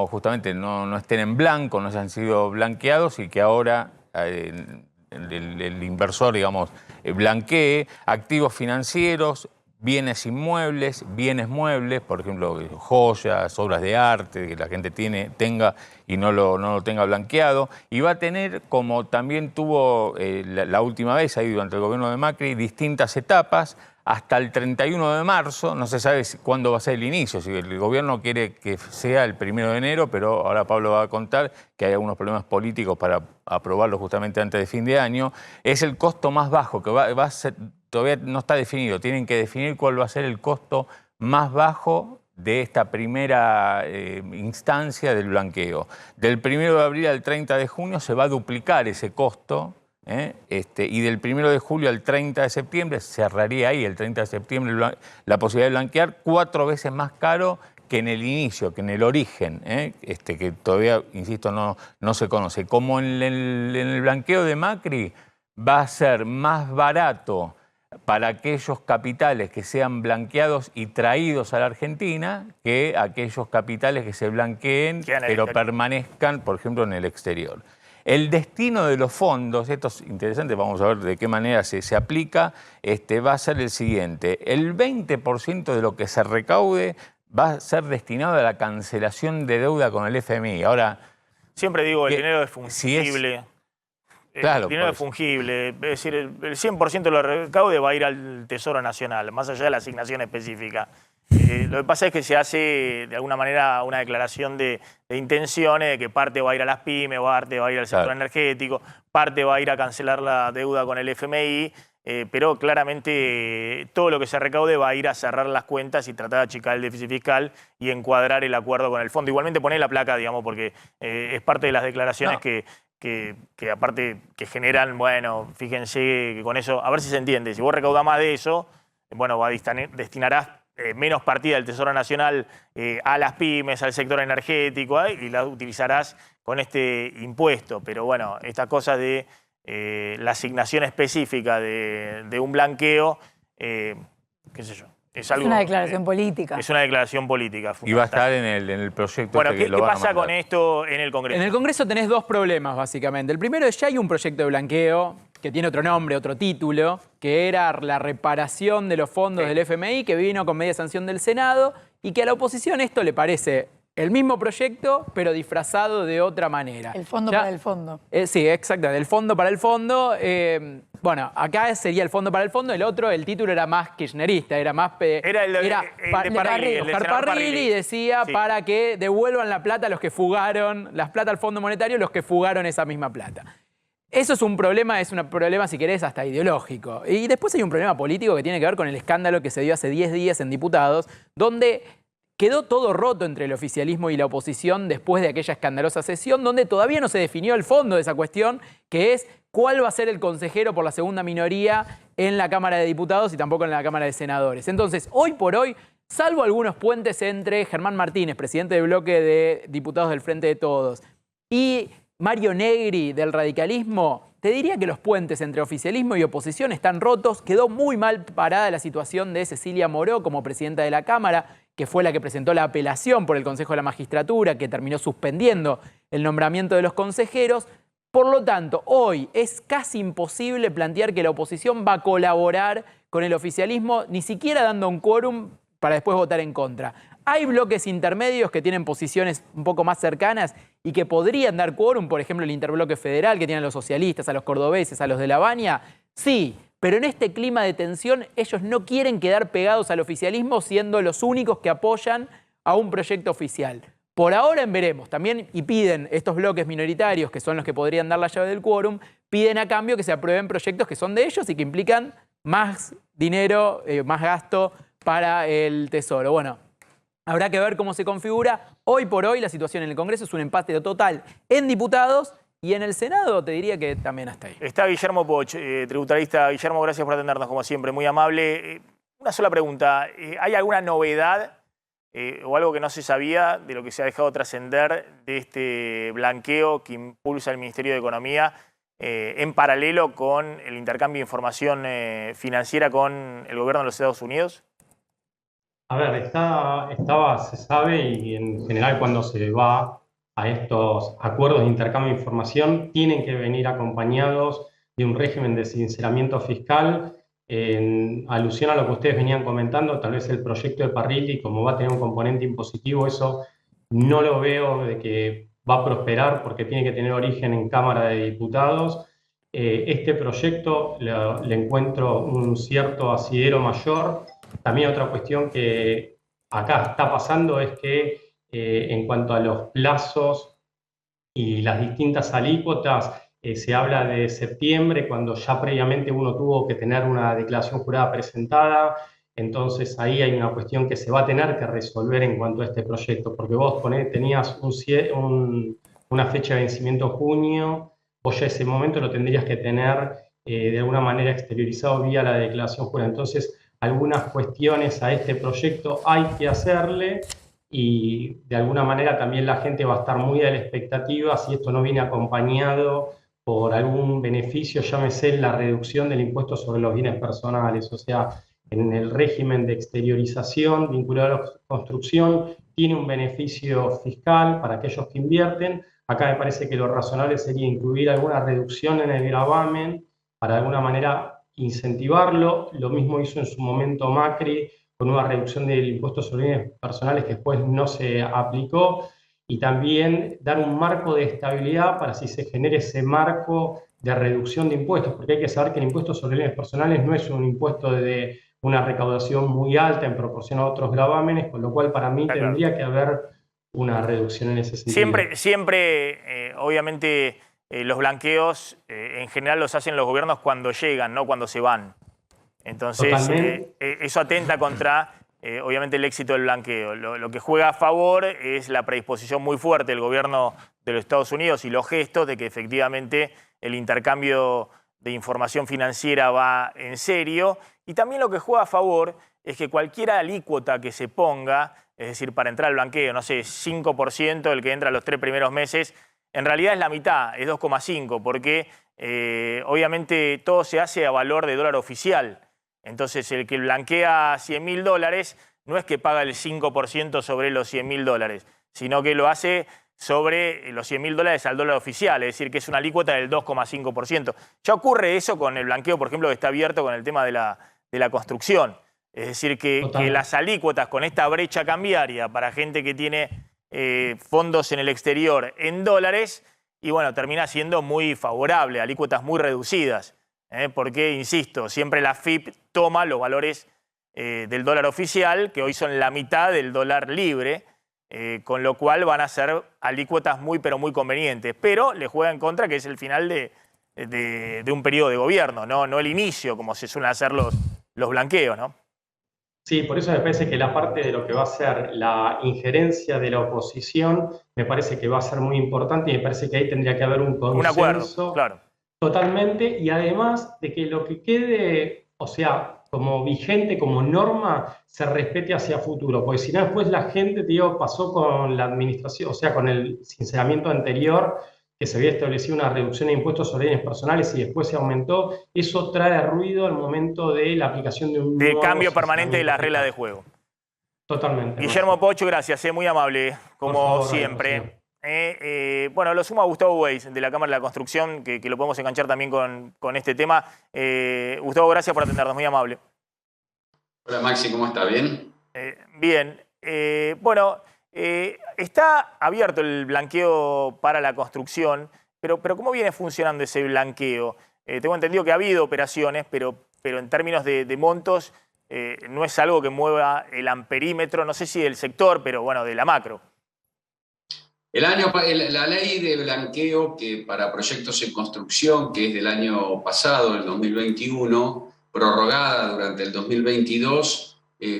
justamente no estén en blanco, no hayan sido blanqueados y que ahora el inversor, digamos, blanquee activos financieros, bienes inmuebles, bienes muebles, por ejemplo, joyas, obras de arte que la gente tenga y no lo tenga blanqueado. Y va a tener, como también tuvo la última vez ahí durante el gobierno de Macri, distintas etapas. Hasta el 31 de marzo, no se sabe cuándo va a ser el inicio, si el gobierno quiere que sea el 1 de enero, pero ahora Pablo va a contar que hay algunos problemas políticos para aprobarlo justamente antes de fin de año. Es el costo más bajo, que va a ser, todavía no está definido, tienen que definir cuál va a ser el costo más bajo de esta primera instancia del blanqueo. Del 1 de abril al 30 de junio se va a duplicar ese costo. Y del 1 de julio al 30 de septiembre, cerraría ahí el 30 de septiembre la posibilidad de blanquear 4 veces más caro que en el inicio, que en el origen, que todavía, insisto, no se conoce. Como en el blanqueo de Macri va a ser más barato para aquellos capitales que sean blanqueados y traídos a la Argentina que aquellos capitales que se blanqueen pero permanezcan, por ejemplo, en el exterior. El destino de los fondos, esto es interesante, vamos a ver de qué manera se aplica, va a ser el siguiente. El 20% de lo que se recaude va a ser destinado a la cancelación de deuda con el FMI. Ahora, siempre digo, el dinero es fungible. Claro, el dinero es fungible, es decir, el 100% de lo recaude va a ir al Tesoro Nacional, más allá de la asignación específica. Lo que pasa es que se hace de alguna manera una declaración de intenciones, de que parte va a ir a las pymes, parte va a ir al sector energético, parte va a ir a cancelar la deuda con el FMI, pero claramente todo lo que se recaude va a ir a cerrar las cuentas y tratar de achicar el déficit fiscal y encuadrar el acuerdo con el fondo. Igualmente poner la placa, digamos, porque es parte de las declaraciones que aparte que generan, bueno, fíjense que con eso, a ver si se entiende, si vos recaudás más de eso, bueno, destinarás menos partida del Tesoro Nacional a las pymes, al sector energético, y la utilizarás con este impuesto. Pero bueno, esta cosa de la asignación específica de un blanqueo, qué sé yo. Es una declaración política. Es una declaración política. Y va a estar en el proyecto. Bueno, ¿qué pasa con esto en el Congreso? En el Congreso tenés dos problemas, básicamente. El primero es ya hay un proyecto de blanqueo que tiene otro nombre, otro título, que era la reparación de los fondos del FMI, que vino con media sanción del Senado, y que a la oposición esto le parece el mismo proyecto, pero disfrazado de otra manera. El fondo para el fondo. Sí, exactamente, el fondo para el fondo. Bueno, acá sería el fondo para el fondo, el otro, el título era más kirchnerista, era más... Era el de Parrilli, y decía para que devuelvan la plata a los que fugaron, las plata al Fondo Monetario, los que fugaron esa misma plata. Eso es un problema, si querés, hasta ideológico. Y después hay un problema político que tiene que ver con el escándalo que se dio hace 10 días en Diputados, donde quedó todo roto entre el oficialismo y la oposición después de aquella escandalosa sesión, donde todavía no se definió el fondo de esa cuestión, que es cuál va a ser el consejero por la segunda minoría en la Cámara de Diputados y tampoco en la Cámara de Senadores. Entonces, hoy por hoy, salvo algunos puentes entre Germán Martínez, presidente del bloque de diputados del Frente de Todos, y Mario Negri del radicalismo, te diría que los puentes entre oficialismo y oposición están rotos. Quedó muy mal parada la situación de Cecilia Moró como presidenta de la Cámara, que fue la que presentó la apelación por el Consejo de la Magistratura, que terminó suspendiendo el nombramiento de los consejeros. Por lo tanto, hoy es casi imposible plantear que la oposición va a colaborar con el oficialismo, ni siquiera dando un quórum para después votar en contra. Hay bloques intermedios que tienen posiciones un poco más cercanas y que podrían dar quórum, por ejemplo el interbloque federal que tienen a los socialistas, a los cordobeses, a los de La Baña, sí, pero en este clima de tensión ellos no quieren quedar pegados al oficialismo siendo los únicos que apoyan a un proyecto oficial. Por ahora en veremos también, y piden estos bloques minoritarios, que son los que podrían dar la llave del quórum, piden a cambio que se aprueben proyectos que son de ellos y que implican más dinero, más gasto para el Tesoro. Bueno, habrá que ver cómo se configura. Hoy por hoy la situación en el Congreso es un empate total en diputados y en el Senado te diría que también hasta ahí. Está Guillermo Poch, tributarista. Guillermo, gracias por atendernos como siempre, muy amable. Una sola pregunta, ¿hay alguna novedad o algo que no se sabía de lo que se ha dejado trascender de este blanqueo que impulsa el Ministerio de Economía en paralelo con el intercambio de información financiera con el gobierno de los Estados Unidos? A ver, se sabe, y en general cuando se va a estos acuerdos de intercambio de información tienen que venir acompañados de un régimen de sinceramiento fiscal. En alusión a lo que ustedes venían comentando, tal vez el proyecto de Parrilli, como va a tener un componente impositivo, eso no lo veo de que va a prosperar porque tiene que tener origen en Cámara de Diputados. Este proyecto le encuentro un cierto asidero mayor. También otra cuestión que acá está pasando es que en cuanto a los plazos y las distintas alícuotas, se habla de septiembre, cuando ya previamente uno tuvo que tener una declaración jurada presentada. Entonces ahí hay una cuestión que se va a tener que resolver en cuanto a este proyecto, porque vos tenías una fecha de vencimiento junio, vos ya ese momento lo tendrías que tener de alguna manera exteriorizado vía la declaración jurada. Entonces, algunas cuestiones a este proyecto hay que hacerle y de alguna manera también la gente va a estar muy a la expectativa si esto no viene acompañado por algún beneficio, llámese la reducción del impuesto sobre los bienes personales. O sea, en el régimen de exteriorización vinculado a la construcción tiene un beneficio fiscal para aquellos que invierten. Acá me parece que lo razonable sería incluir alguna reducción en el gravamen para de alguna manera incentivarlo. Lo mismo hizo en su momento Macri con una reducción del impuesto sobre bienes personales que después no se aplicó, y también dar un marco de estabilidad para si se genere ese marco de reducción de impuestos, porque hay que saber que el impuesto sobre bienes personales no es un impuesto de una recaudación muy alta en proporción a otros gravámenes, con lo cual para mí tendría que haber una reducción en ese sentido. Siempre obviamente, los blanqueos en general los hacen los gobiernos cuando llegan, no cuando se van. Entonces, eso atenta contra, obviamente, el éxito del blanqueo. Lo que juega a favor es la predisposición muy fuerte del gobierno de los Estados Unidos y los gestos de que efectivamente el intercambio de información financiera va en serio. Y también lo que juega a favor es que cualquier alícuota que se ponga, es decir, para entrar al blanqueo, no sé, 5% el que entra los 3 primeros meses, en realidad es la mitad, es 2,5, porque obviamente todo se hace a valor de dólar oficial. Entonces, el que blanquea $100.000 no es que paga el 5% sobre los $100.000, sino que lo hace sobre los $100.000 al dólar oficial, es decir, que es una alícuota del 2,5%. Ya ocurre eso con el blanqueo, por ejemplo, que está abierto con el tema de la construcción. Es decir, que las alícuotas con esta brecha cambiaria para gente que tiene fondos en el exterior en dólares, y bueno, termina siendo muy favorable, alícuotas muy reducidas. Porque, insisto, siempre la FIP toma los valores del dólar oficial, que hoy son la mitad del dólar libre, con lo cual van a ser alícuotas muy, pero muy convenientes. Pero le juega en contra que es el final de un periodo de gobierno, no el inicio, como se suelen hacer los blanqueos, ¿no? Sí, por eso me parece que la parte de lo que va a ser la injerencia de la oposición, me parece que va a ser muy importante y me parece que ahí tendría que haber un consenso. Un acuerdo, claro. Totalmente, y además de que lo que quede, o sea, como vigente, como norma, se respete hacia futuro, porque si no después la gente, digo, pasó con la administración, o sea, con el sinceramiento anterior, que se había establecido una reducción de impuestos sobre bienes personales y después se aumentó, eso trae ruido al momento de la aplicación de un nuevo cambio permanente de la regla de juego. Totalmente. Guillermo Pocho, gracias, muy amable, como favor, siempre. Bueno, lo sumo a Gustavo Weiss, de la Cámara de la Construcción, que lo podemos enganchar también con este tema. Gustavo, gracias por atendernos, muy amable. Hola Maxi, ¿cómo está? ¿Bien? Bien. Bueno, está abierto el blanqueo para la construcción, pero ¿cómo viene funcionando ese blanqueo? Tengo entendido que ha habido operaciones, pero en términos de montos no es algo que mueva el amperímetro, no sé si del sector, pero bueno, de la macro. La ley de blanqueo que para proyectos en construcción, que es del año pasado, el 2021, prorrogada durante el 2022,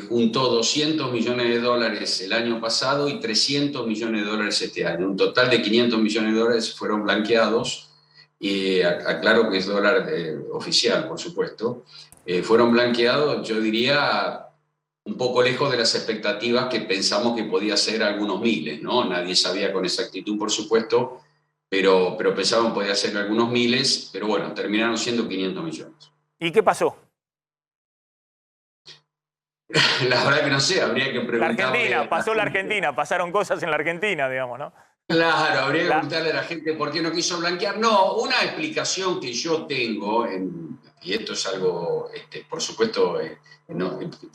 juntó $200 millones el año pasado y $300 millones este año. Un total de $500 millones fueron blanqueados, y aclaro que es dólar oficial, por supuesto. Fueron blanqueados, yo diría, un poco lejos de las expectativas que pensamos que podía ser algunos miles, ¿no? Nadie sabía con exactitud, por supuesto, pero pensábamos que podía ser algunos miles, pero bueno, terminaron siendo 500 millones. ¿Y qué pasó? La verdad que no sé, habría que preguntarle. La Argentina, pasó la Argentina, pasaron cosas en la Argentina, digamos, ¿no? Claro, habría que preguntarle a la gente por qué no quiso blanquear. No, una explicación que yo tengo, y esto es algo, por supuesto,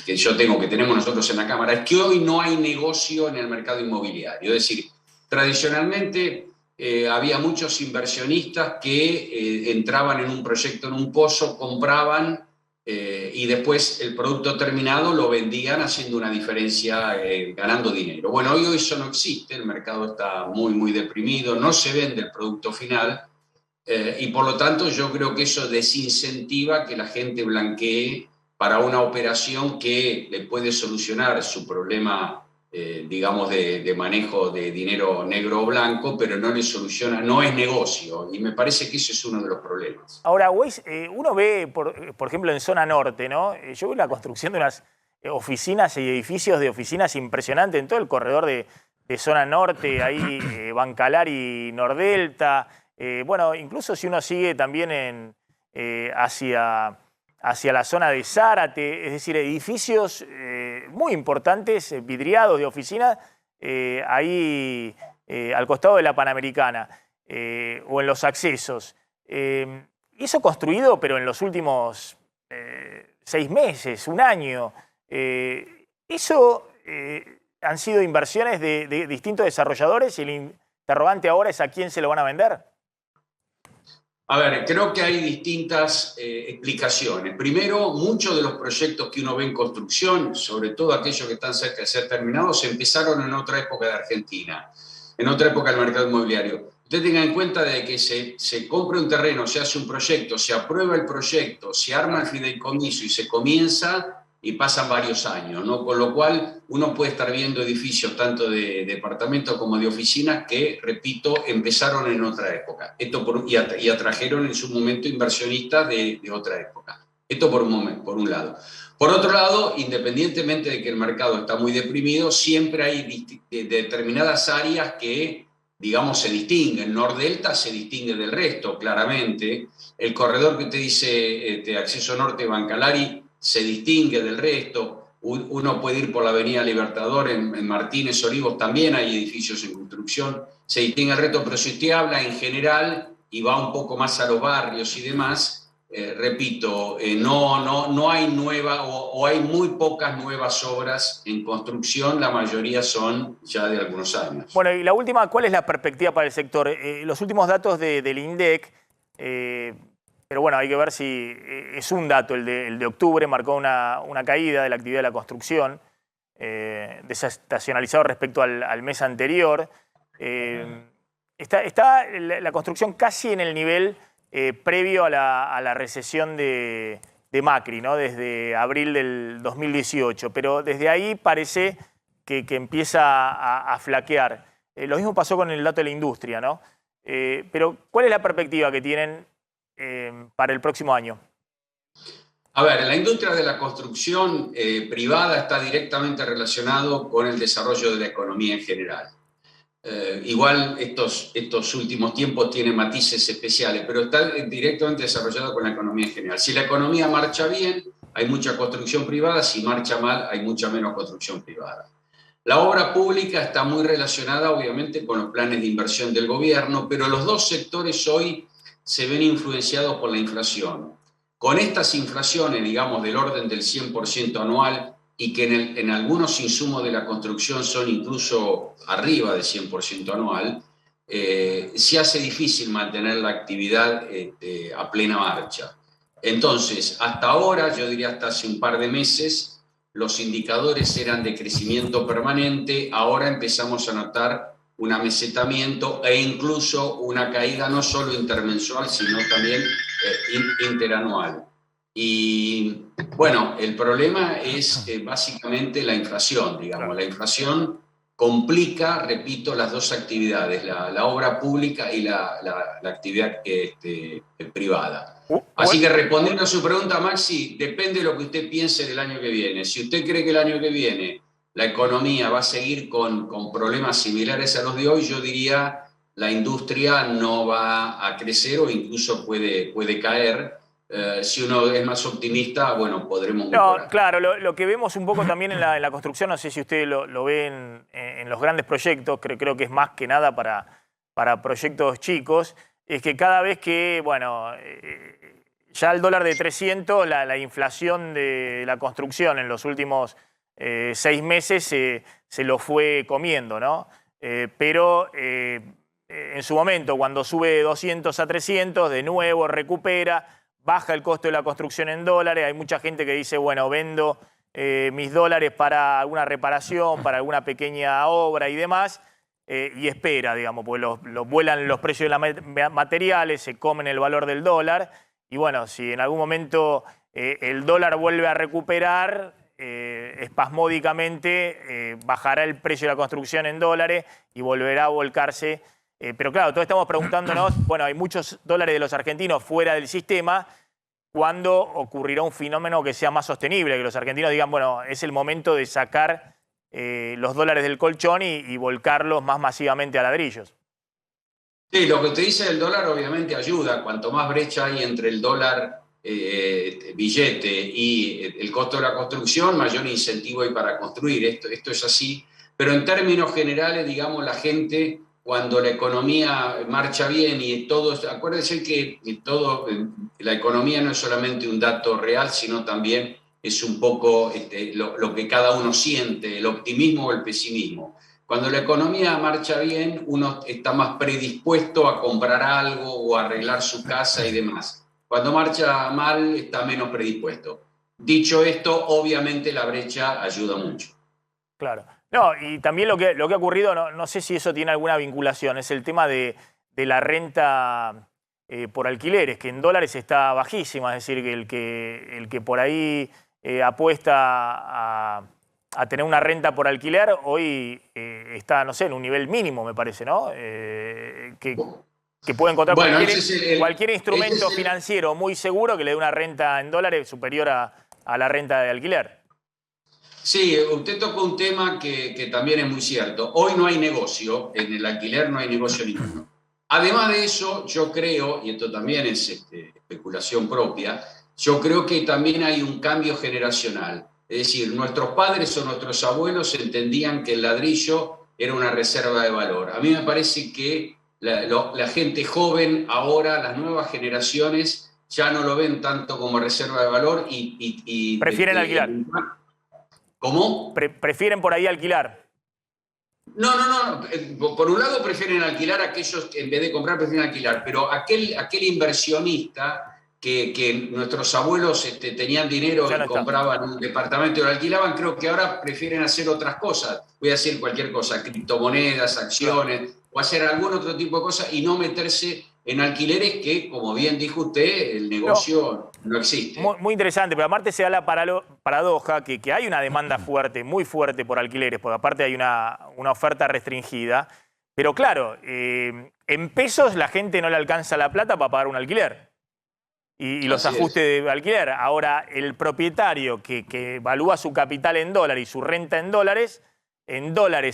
que yo tengo, que tenemos nosotros en la Cámara, es que hoy no hay negocio en el mercado inmobiliario. Es decir, tradicionalmente había muchos inversionistas que entraban en un proyecto, en un pozo, compraban y después el producto terminado lo vendían haciendo una diferencia, ganando dinero. Bueno, hoy eso no existe, el mercado está muy, muy deprimido, no se vende el producto final. Y por lo tanto yo creo que eso desincentiva que la gente blanquee para una operación que le puede solucionar su problema, digamos, de manejo de dinero negro o blanco, pero no le soluciona, no es negocio, y me parece que ese es uno de los problemas. Ahora, Weiss, uno ve, por ejemplo, en zona norte, ¿no? Yo veo la construcción de unas oficinas y edificios de oficinas impresionantes en todo el corredor de zona norte, ahí Bancalar y Nordelta. Bueno, incluso si uno sigue también hacia la zona de Zárate, es decir, edificios muy importantes, vidriados de oficina, ahí al costado de la Panamericana, o en los accesos. Eso construido, pero en los últimos 6 meses, un año. Eso han sido inversiones de distintos desarrolladores, y el interrogante ahora es a quién se lo van a vender. A ver, creo que hay distintas explicaciones. Primero, muchos de los proyectos que uno ve en construcción, sobre todo aquellos que están cerca de ser terminados, empezaron en otra época de Argentina, en otra época del mercado inmobiliario. Usted tenga en cuenta de que se compra un terreno, se hace un proyecto, se aprueba el proyecto, se arma el fideicomiso y se comienza, y pasan varios años, ¿no? Con lo cual uno puede estar viendo edificios tanto de departamentos como de oficinas que, repito, empezaron en otra época. Y atrajeron en su momento inversionistas de otra época. Esto por un lado. Por otro lado, independientemente de que el mercado está muy deprimido, siempre hay determinadas áreas que, digamos, se distinguen. Nordelta se distingue del resto, claramente. El corredor que usted dice, acceso norte, Bancalari, se distingue del resto. Uno puede ir por la avenida Libertador, en Martínez Olivos también hay edificios en construcción se distingue el reto, pero si usted habla en general y va un poco más a los barrios y demás, repito, no hay nueva o hay muy pocas nuevas obras en construcción, la mayoría son ya de algunos años. Bueno, y la última, ¿cuál es la perspectiva para el sector? Los últimos datos del INDEC, pero bueno, hay que ver si es un dato, el de octubre, marcó una caída de la actividad de la construcción, desestacionalizado respecto al mes anterior. Está la construcción casi en el nivel previo a la recesión de Macri, ¿no? Desde abril del 2018, pero desde ahí parece que empieza a flaquear. Lo mismo pasó con el dato de la industria, ¿no? Pero ¿cuál es la perspectiva que tienen para el próximo año? A ver, la industria de la construcción privada está directamente relacionado con el desarrollo de la economía en general. Igual estos últimos tiempos tienen matices especiales, pero está directamente desarrollado con la economía en general. Si la economía marcha bien, hay mucha construcción privada; si marcha mal, hay mucha menos construcción privada. La obra pública está muy relacionada, obviamente, con los planes de inversión del gobierno, pero los dos sectores hoy se ven influenciados por la inflación. Con estas inflaciones, digamos, del orden del 100% anual, y que en algunos insumos de la construcción son incluso arriba del 100% anual, se hace difícil mantener la actividad a plena marcha. Entonces, hasta ahora, yo diría hasta hace un par de meses, los indicadores eran de crecimiento permanente. Ahora empezamos a notar un amesetamiento e incluso una caída no solo intermensual, sino también interanual. Y bueno, el problema es básicamente la inflación, digamos. La inflación complica, repito, las dos actividades, la obra pública y la actividad privada. Así que respondiendo a su pregunta, Maxi, depende de lo que usted piense del año que viene. Si usted cree que el año que viene la economía va a seguir con problemas similares a los de hoy, yo diría la industria no va a crecer o incluso puede caer. Si uno es más optimista, bueno, podremos mejorar. No, claro, lo que vemos un poco también en la construcción, no sé si usted lo ve en los grandes proyectos, creo que es más que nada para proyectos chicos, es que cada vez que, bueno, ya el dólar de 300, la inflación de la construcción en los últimos 6 meses se lo fue comiendo, ¿no? Pero en su momento, cuando sube de 200 a 300, de nuevo recupera, baja el costo de la construcción en dólares. Hay mucha gente que dice, bueno, vendo mis dólares para alguna reparación, para alguna pequeña obra y demás, y espera, digamos, porque vuelan los precios de los materiales, se comen el valor del dólar, y bueno, si en algún momento el dólar vuelve a recuperar, espasmódicamente bajará el precio de la construcción en dólares y volverá a volcarse. Pero claro, todos estamos preguntándonos, bueno, hay muchos dólares de los argentinos fuera del sistema, ¿cuándo ocurrirá un fenómeno que sea más sostenible? Que los argentinos digan, bueno, es el momento de sacar los dólares del colchón y volcarlos más masivamente a ladrillos. Sí, lo que usted dice del dólar obviamente ayuda. Cuanto más brecha hay entre el dólar billete y el costo de la construcción, mayor incentivo hay para construir. Esto es así. Pero en términos generales, digamos, la gente, cuando la economía marcha bien y todo, acuérdense que la economía no es solamente un dato real, sino también es un poco lo que cada uno siente, el optimismo o el pesimismo. Cuando la economía marcha bien, uno está más predispuesto a comprar algo o a arreglar su casa y demás. Cuando marcha mal, está menos predispuesto. Dicho esto, obviamente la brecha ayuda mucho. Claro. No, y también lo que ha ocurrido, no sé si eso tiene alguna vinculación, es el tema de la renta por alquileres, que en dólares está bajísima, es decir, que el que por ahí apuesta a tener una renta por alquiler, hoy está, no sé, en un nivel mínimo, me parece, ¿no? Que puede encontrar cualquier instrumento financiero muy seguro que le dé una renta en dólares superior a la renta de alquiler. Sí, usted tocó un tema que también es muy cierto. Hoy no hay negocio, en el alquiler no hay negocio ninguno. Además de eso, yo creo, y esto también es especulación propia, yo creo que también hay un cambio generacional. Es decir, nuestros padres o nuestros abuelos entendían que el ladrillo era una reserva de valor. A mí me parece que la gente joven ahora, las nuevas generaciones, ya no lo ven tanto como reserva de valor y prefieren alquilar. ¿Cómo? Prefieren por ahí alquilar. No. Por un lado prefieren alquilar, aquellos que en vez de comprar prefieren alquilar, pero aquel inversionista que nuestros abuelos tenían dinero y compraban un departamento y lo alquilaban, creo que ahora prefieren hacer otras cosas. Voy a decir cualquier cosa, criptomonedas, acciones, o hacer algún otro tipo de cosas y no meterse en alquileres que, como bien dijo usted, el negocio no existe. Muy interesante, pero aparte se da la paradoja que hay una demanda fuerte, muy fuerte por alquileres, porque aparte hay una oferta restringida. Pero claro, en pesos la gente no le alcanza la plata para pagar un alquiler. Y los ajustes de alquiler. Ahora, el propietario que evalúa su capital en dólares y su renta en dólares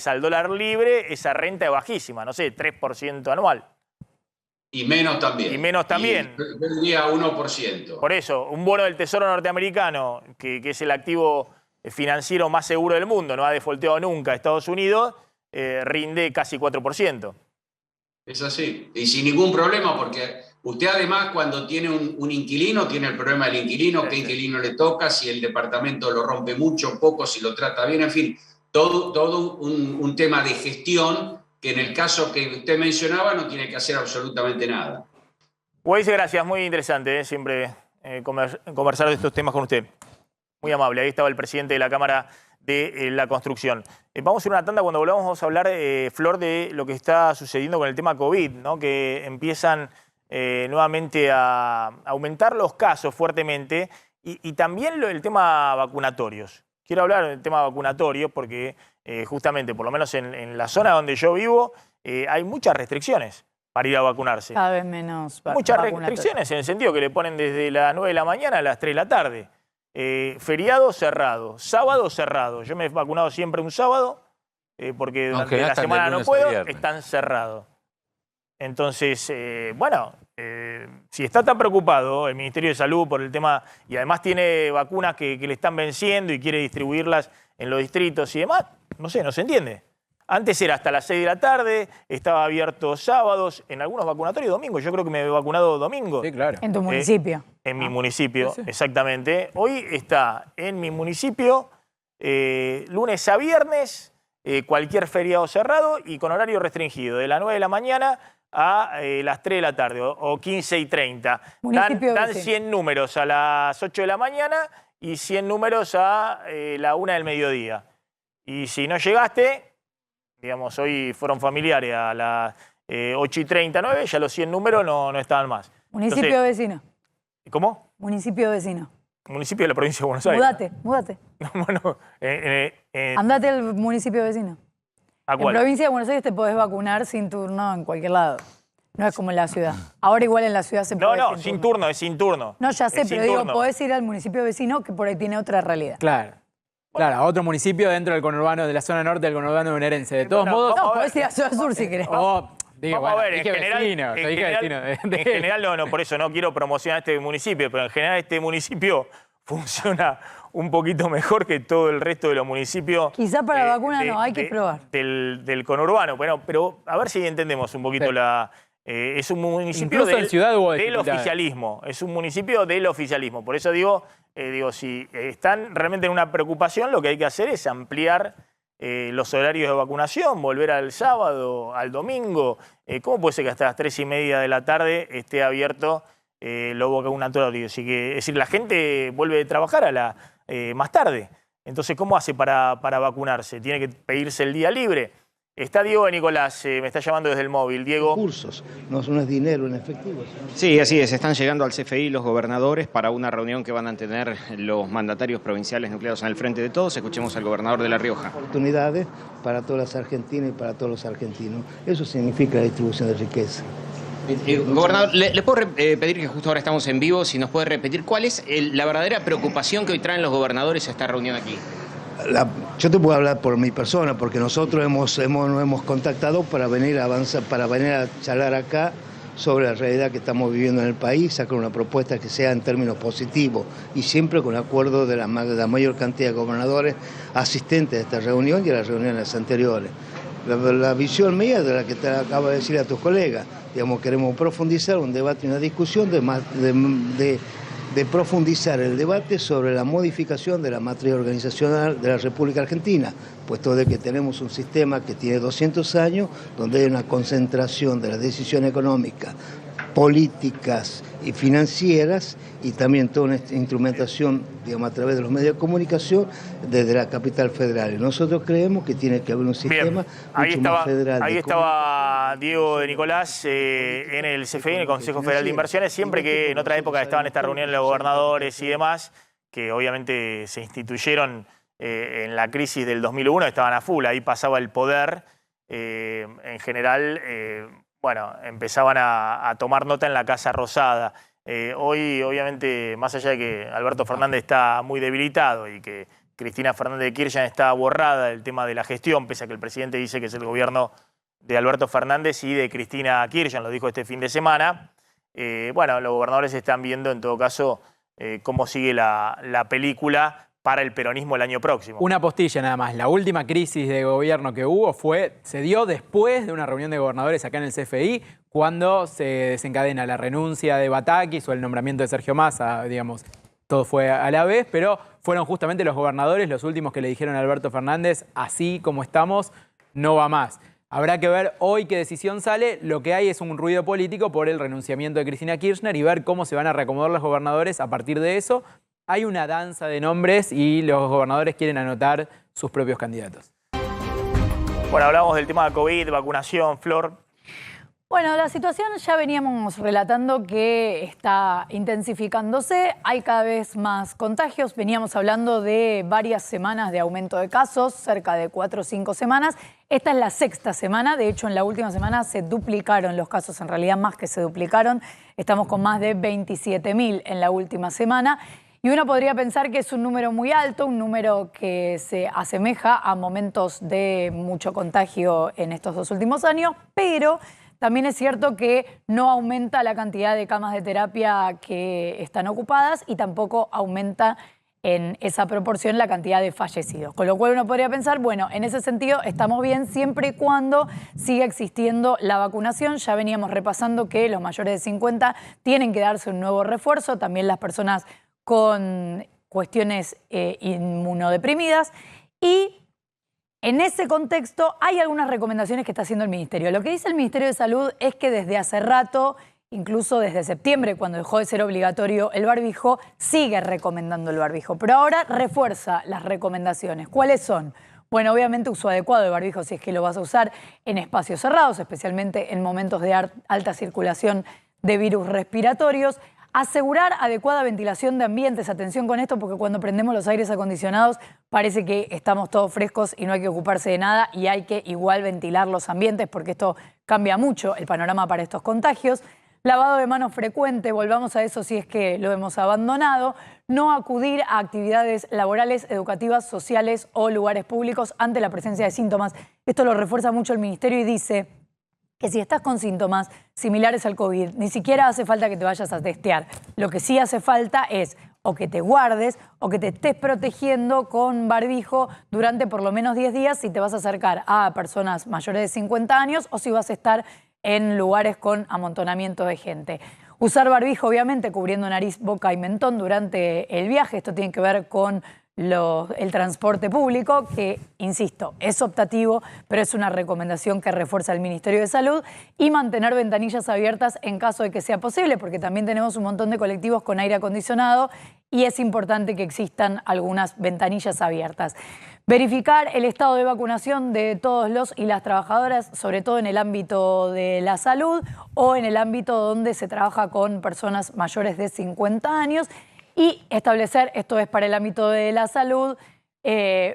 al dólar libre, esa renta es bajísima, no sé, 3% anual. Y menos también. Y menos también. Yo diría 1%. Por eso, un bono del Tesoro norteamericano, que es el activo financiero más seguro del mundo, no ha defaulteado nunca a Estados Unidos, rinde casi 4%. Es así. Y sin ningún problema, porque usted además cuando tiene un inquilino, tiene el problema del inquilino, qué inquilino le toca, si el departamento lo rompe mucho, poco, si lo trata bien, en fin, todo un tema de gestión que en el caso que usted mencionaba no tiene que hacer absolutamente nada. Waze, gracias, muy interesante, siempre conversar de estos temas con usted. Muy amable, ahí estaba el presidente de la Cámara de la Construcción. Vamos a hacer una tanda, cuando volvamos vamos a hablar, Flor, de lo que está sucediendo con el tema COVID, ¿no? Que empiezan nuevamente a aumentar los casos fuertemente y también el tema vacunatorios. Quiero hablar del tema vacunatorio porque justamente, por lo menos en la zona donde yo vivo, hay muchas restricciones para ir a vacunarse. Cada vez menos muchas restricciones en el sentido que le ponen desde las 9 de la mañana a las 3 de la tarde. Feriado cerrado, sábado cerrado. Yo me he vacunado siempre un sábado porque durante la semana no puedo, están cerrados. Entonces, bueno, si está tan preocupado el Ministerio de Salud por el tema y además tiene vacunas que le están venciendo y quiere distribuirlas en los distritos y demás, no sé, no se entiende. Antes era hasta las 6 de la tarde, estaba abierto sábados, en algunos vacunatorios domingos. Yo creo que me he vacunado domingo. Sí, claro. En tu municipio. En mi municipio, sí. Exactamente. Hoy está en mi municipio, lunes a viernes, cualquier feriado cerrado y con horario restringido, de las 9 de la mañana a las 3 de la tarde o 15:30. Dan 100 números a las 8 de la mañana y 100 números a la 1 del mediodía. Y si no llegaste, digamos, hoy fueron familiares a las 8:30, 9, ya los 100 números no estaban más. Municipio Entonces, vecino. ¿Cómo? Municipio vecino. Municipio de la provincia de Buenos Aires. Múdate. Bueno, Andate al municipio vecino. ¿A En cuál? provincia de Buenos Aires te podés vacunar sin turno en cualquier lado. No es como en la ciudad. Ahora igual en la ciudad se puede. No, sin turno, es sin turno. No, ya sé, Es pero sin digo, turno. podés ir al municipio vecino que por ahí tiene otra realidad. Claro. Claro, a otro municipio dentro del conurbano, de la zona norte del conurbano bonaerense. De todos modos. No, podés ir a Ciudad Sur si querés. Digo, Vamos a ver, dije vecino, en dije vecino. en general no, por eso no quiero promocionar este municipio, pero en general este municipio funciona un poquito mejor que todo el resto de los municipios. Quizá para vacuna no, hay que probar. Del conurbano. Bueno, pero a ver si entendemos un poquito la... es un municipio Incluso en ciudad hubo del dificultades. oficialismo. Es un municipio del oficialismo. Por eso digo, si están realmente en una preocupación, lo que hay que hacer es ampliar los horarios de vacunación, volver al sábado, al domingo. ¿Cómo puede ser que hasta las 3:30 de la tarde esté abierto los vacunatorios? Es decir, la gente vuelve de trabajar más tarde. Entonces, ¿cómo hace para vacunarse? ¿Tiene que pedirse el día libre? Está Diego de Nicolás, me está llamando desde el móvil. Diego. Recursos, no es dinero en efectivo. Sí, así es. Están llegando al CFI los gobernadores para una reunión que van a tener los mandatarios provinciales nucleados en el frente de todos. Escuchemos al gobernador de La Rioja. Oportunidades para todas las argentinas y para todos los argentinos. Eso significa la distribución de riqueza. Gobernador, ¿le puedo pedir que justo ahora estamos en vivo, si nos puede repetir cuál es la verdadera preocupación que hoy traen los gobernadores a esta reunión aquí? Yo te puedo hablar por mi persona, porque nosotros nos hemos contactado para venir a avanzar, para venir a charlar acá sobre la realidad que estamos viviendo en el país, sacar una propuesta que sea en términos positivos y siempre con acuerdo de la mayor cantidad de gobernadores asistentes a esta reunión y a las reuniones anteriores. la visión mía de la que te acabo de decir a tus colegas. Digamos, queremos profundizar un debate, una discusión de profundizar el debate sobre la modificación de la matriz organizacional de la República Argentina, puesto de que tenemos un sistema que tiene 200 años, donde hay una concentración de la decisión económica, políticas y financieras, y también toda una instrumentación, digamos, a través de los medios de comunicación desde la capital federal. Y nosotros creemos que tiene que haber un sistema mucho más federal. Ahí estaba Diego de Nicolás en el CFI, en el Consejo Federal de Inversiones, siempre que en otra época estaban estas reuniones los gobernadores y demás, que obviamente se instituyeron en la crisis del 2001, estaban a full, ahí pasaba el poder, en general, bueno, empezaban a tomar nota en la Casa Rosada. Hoy, obviamente, más allá de que Alberto Fernández está muy debilitado y que Cristina Fernández de Kirchner está borrada del tema de la gestión, pese a que el presidente dice que es el gobierno de Alberto Fernández y de Cristina Kirchner, lo dijo este fin de semana. Bueno, los gobernadores están viendo, en todo caso, cómo sigue la película para el peronismo el año próximo. Una postilla nada más. La última crisis de gobierno que hubo se dio después de una reunión de gobernadores acá en el CFI, cuando se desencadena la renuncia de Batakis o el nombramiento de Sergio Massa, digamos, todo fue a la vez, pero fueron justamente los gobernadores los últimos que le dijeron a Alberto Fernández, así como estamos, no va más. Habrá que ver hoy qué decisión sale. Lo que hay es un ruido político por el renunciamiento de Cristina Kirchner y ver cómo se van a reacomodar los gobernadores a partir de eso. Hay una danza de nombres y los gobernadores quieren anotar sus propios candidatos. Bueno, hablamos del tema de COVID, vacunación, Flor. Bueno, la situación ya veníamos relatando que está intensificándose, hay cada vez más contagios, veníamos hablando de varias semanas de aumento de casos, cerca de 4 o 5 semanas. Esta es la 6ª semana, de hecho en la última semana se duplicaron los casos, en realidad más que se duplicaron, estamos con más de 27.000 en la última semana. Y uno podría pensar que es un número muy alto, un número que se asemeja a momentos de mucho contagio en estos 2 últimos años, pero también es cierto que no aumenta la cantidad de camas de terapia que están ocupadas y tampoco aumenta en esa proporción la cantidad de fallecidos. Con lo cual uno podría pensar, bueno, en ese sentido estamos bien siempre y cuando siga existiendo la vacunación. Ya veníamos repasando que los mayores de 50 tienen que darse un nuevo refuerzo, también las personas con cuestiones inmunodeprimidas, y en ese contexto hay algunas recomendaciones que está haciendo el Ministerio. Lo que dice el Ministerio de Salud es que desde hace rato, incluso desde septiembre, cuando dejó de ser obligatorio el barbijo, sigue recomendando el barbijo, pero ahora refuerza las recomendaciones. ¿Cuáles son? Bueno, obviamente uso adecuado de barbijo si es que lo vas a usar en espacios cerrados, especialmente en momentos de alta circulación de virus respiratorios. Asegurar adecuada ventilación de ambientes. Atención con esto, porque cuando prendemos los aires acondicionados parece que estamos todos frescos y no hay que ocuparse de nada, y hay que igual ventilar los ambientes porque esto cambia mucho el panorama para estos contagios. Lavado de manos frecuente, volvamos a eso si es que lo hemos abandonado. No acudir a actividades laborales, educativas, sociales o lugares públicos ante la presencia de síntomas. Esto lo refuerza mucho el Ministerio y dice que si estás con síntomas similares al COVID, ni siquiera hace falta que te vayas a testear. Lo que sí hace falta es o que te guardes o que te estés protegiendo con barbijo durante por lo menos 10 días si te vas a acercar a personas mayores de 50 años o si vas a estar en lugares con amontonamiento de gente. Usar barbijo, obviamente, cubriendo nariz, boca y mentón durante el viaje. Esto tiene que ver con el transporte público, que, insisto, es optativo, pero es una recomendación que refuerza el Ministerio de Salud, y mantener ventanillas abiertas en caso de que sea posible, porque también tenemos un montón de colectivos con aire acondicionado y es importante que existan algunas ventanillas abiertas. Verificar el estado de vacunación de todos los y las trabajadoras, sobre todo en el ámbito de la salud o en el ámbito donde se trabaja con personas mayores de 50 años, y establecer, esto es para el ámbito de la salud,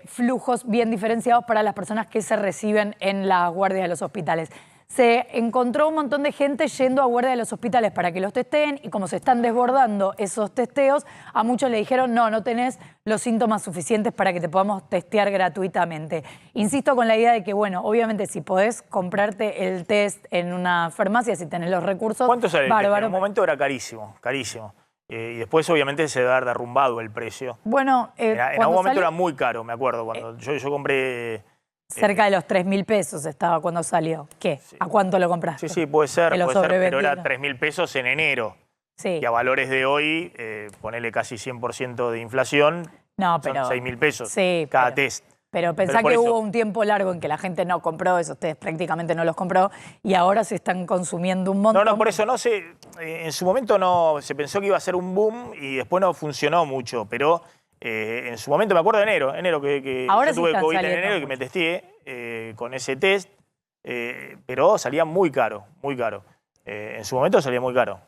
flujos bien diferenciados para las personas que se reciben en las guardias de los hospitales. Se encontró un montón de gente yendo a guardia de los hospitales para que los testeen, y como se están desbordando esos testeos, a muchos le dijeron no tenés los síntomas suficientes para que te podamos testear gratuitamente. Insisto con la idea de que, bueno, obviamente si podés comprarte el test en una farmacia, si tenés los recursos, ¿cuánto sale? Bárbaro. En un momento era carísimo, carísimo. Y después obviamente se debe haber derrumbado el precio. Bueno, en algún momento era muy caro, me acuerdo. Cuando yo compré Cerca de los 3.000 pesos estaba cuando salió. ¿Qué? Sí. ¿A cuánto lo compraste? Sí, puede ser, Que lo pero era sobrevendieron. 3.000 pesos en enero. Sí. Y a valores de hoy, ponele casi 100% de inflación, No, son pero... 6.000 pesos Sí, cada pero- test. Pero pensá por que eso- hubo un tiempo largo en que la gente no compró esos test, prácticamente no los compró, y ahora se están consumiendo un montón. No, por eso no sé. En su momento no se pensó que iba a ser un boom y después no funcionó mucho, pero en su momento, me acuerdo de enero que Ahora yo sí tuve están COVID en saliendo enero y que me testé con ese test, pero salía muy caro, muy caro. En su momento salía muy caro,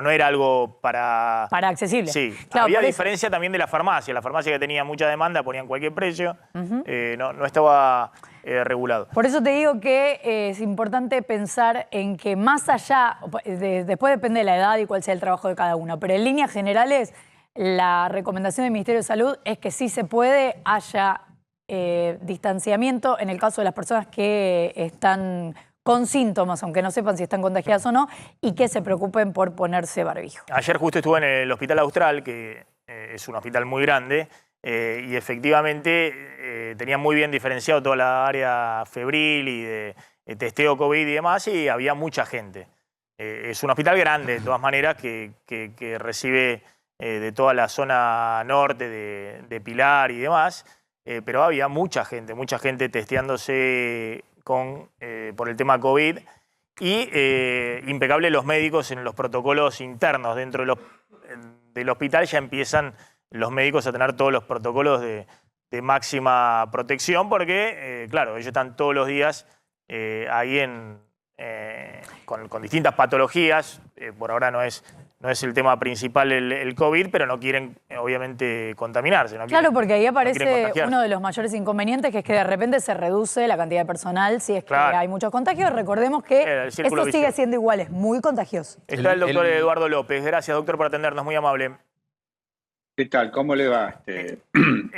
no era algo para accesible. Sí, Claro, había por eso. diferencia también de la farmacia que tenía mucha demanda ponían cualquier precio, no estaba regulado. Por eso te digo que es importante pensar en que más allá, después depende de la edad y cuál sea el trabajo de cada uno, pero en líneas generales la recomendación del Ministerio de Salud es que sí se puede, haya distanciamiento en el caso de las personas que están con síntomas, aunque no sepan si están contagiadas o no, y que se preocupen por ponerse barbijo. Ayer justo estuve en el Hospital Austral, que es un hospital muy grande, y efectivamente tenía muy bien diferenciado toda la área febril y de testeo COVID y demás, y había mucha gente. Es un hospital grande, de todas maneras, que recibe de toda la zona norte de Pilar y demás, pero había mucha gente testeándose por el tema COVID y impecable los médicos en los protocolos internos. Dentro del hospital ya empiezan los médicos a tener todos los protocolos de máxima protección porque, claro, ellos están todos los días ahí con distintas patologías. Por ahora no es el tema principal el COVID, pero no quieren, obviamente, contaminarse. Claro, porque ahí aparece contagiarse. uno de los mayores inconvenientes, que es que de repente se reduce la cantidad de personal si es que Claro. hay muchos contagios. Recordemos que El círculo esto sigue vicioso. siendo igual, es muy contagioso. Está el doctor Eduardo López. Gracias, doctor, por atendernos. Muy amable. ¿Qué tal? ¿Cómo le va,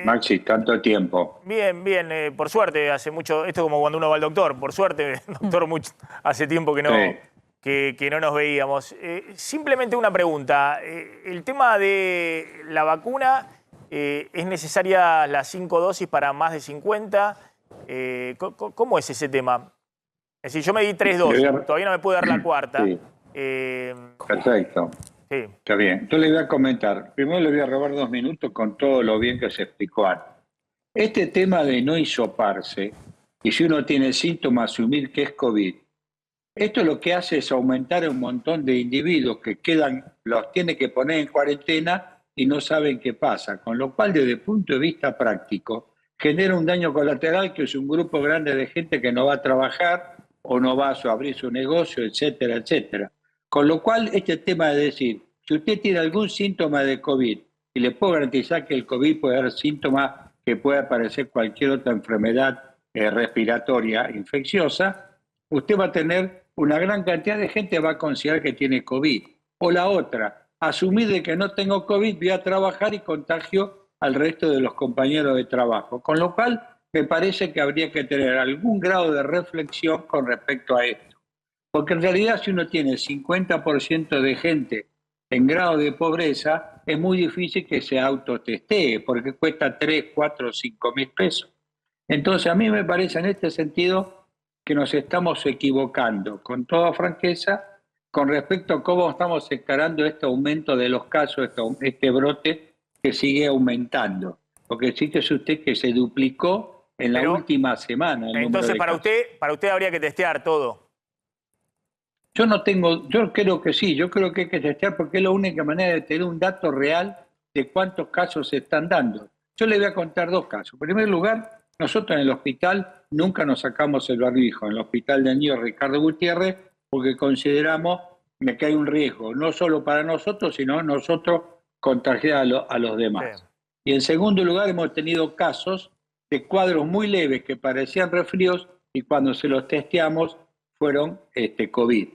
Maxi? Tanto tiempo. Bien, por suerte, hace mucho, esto es como cuando uno va al doctor, por suerte, doctor, hace tiempo que no, Sí. que no nos veíamos. Simplemente una pregunta, el tema de la vacuna, ¿es necesaria las 5 dosis para más de 50? ¿Cómo es ese tema? Es decir, yo me di 3 dosis, todavía no me pude dar la cuarta. Sí. Perfecto. Sí. Está bien. Yo le voy a comentar. Primero le voy a robar 2 minutos con todo lo bien que se explicó antes. Este tema de no hisoparse, y si uno tiene síntomas, asumir que es COVID, esto lo que hace es aumentar un montón de individuos que los tiene que poner en cuarentena y no saben qué pasa. Con lo cual, desde el punto de vista práctico, genera un daño colateral que es un grupo grande de gente que no va a trabajar o no va a abrir su negocio, etcétera, etcétera. Con lo cual, este tema de decir, si usted tiene algún síntoma de COVID, y le puedo garantizar que el COVID puede dar síntomas que puede aparecer cualquier otra enfermedad respiratoria infecciosa, usted va a tener una gran cantidad de gente que va a considerar que tiene COVID. O la otra, asumir de que no tengo COVID, voy a trabajar y contagio al resto de los compañeros de trabajo. Con lo cual, me parece que habría que tener algún grado de reflexión con respecto a esto. Porque en realidad si uno tiene 50% de gente en grado de pobreza, es muy difícil que se autotestee, porque cuesta 3, 4, 5 mil pesos. Entonces a mí me parece en este sentido que nos estamos equivocando, con toda franqueza, con respecto a cómo estamos encarando este aumento de los casos, este brote que sigue aumentando. Porque fíjese usted que se duplicó en la última semana. Entonces, para usted habría que testear todo. Yo creo que sí, yo creo que hay que testear porque es la única manera de tener un dato real de cuántos casos se están dando. Yo le voy a contar 2 casos. En primer lugar, nosotros en el hospital nunca nos sacamos el barbijo, en el hospital de niños Ricardo Gutiérrez, porque consideramos que hay un riesgo, no solo para nosotros, sino nosotros contagiar a los demás. Sí. Y en segundo lugar, hemos tenido casos de cuadros muy leves que parecían resfríos y cuando se los testeamos fueron COVID.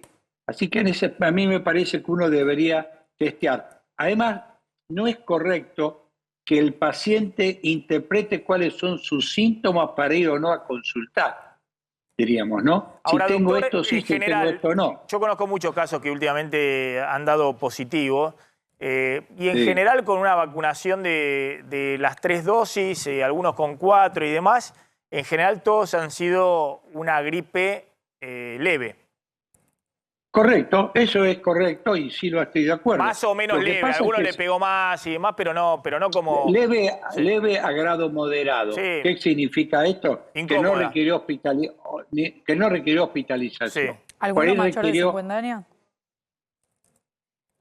Así que a mí me parece que uno debería testear. Además, no es correcto que el paciente interprete cuáles son sus síntomas para ir o no a consultar, diríamos, ¿no? Ahora, si tengo doctor, esto sí, en si general, tengo esto no. Yo conozco muchos casos que últimamente han dado positivo y en Sí. general con una vacunación de las 3 dosis, algunos con 4 y demás, en general todos han sido una gripe leve. Correcto, eso es correcto y sí lo estoy de acuerdo. Más o menos leve, a algunos le pegó más y demás, pero no como... Leve a grado moderado. Sí. ¿Qué significa esto? Incómoda. Que no requirió hospitalización. Sí. ¿Alguno mayor de 50 años?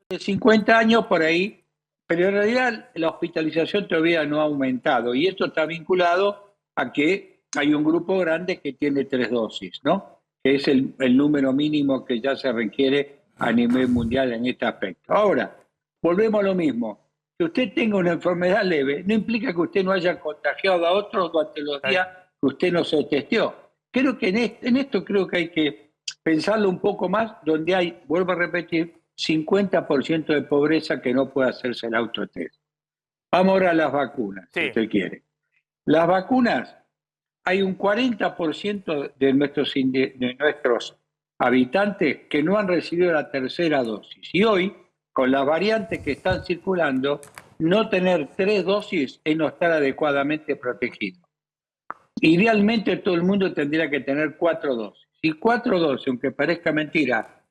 De 50 años por ahí, pero en realidad la hospitalización todavía no ha aumentado y esto está vinculado a que hay un grupo grande que tiene 3 dosis, ¿no? Que es el número mínimo que ya se requiere a nivel mundial en este aspecto. Ahora, volvemos a lo mismo. Que usted tenga una enfermedad leve no implica que usted no haya contagiado a otros durante los días que usted no se testeó. Creo que en esto creo que hay que pensarlo un poco más, donde hay, vuelvo a repetir, 50% de pobreza que no puede hacerse el autotest. Vamos ahora a las vacunas, si usted quiere. Las vacunas, hay un 40% de nuestros habitantes que no han recibido la tercera dosis. Y hoy, con las variantes que están circulando, no tener 3 dosis es no estar adecuadamente protegido. Idealmente todo el mundo tendría que tener 4 dosis. Y 4 dosis, aunque parezca mentira,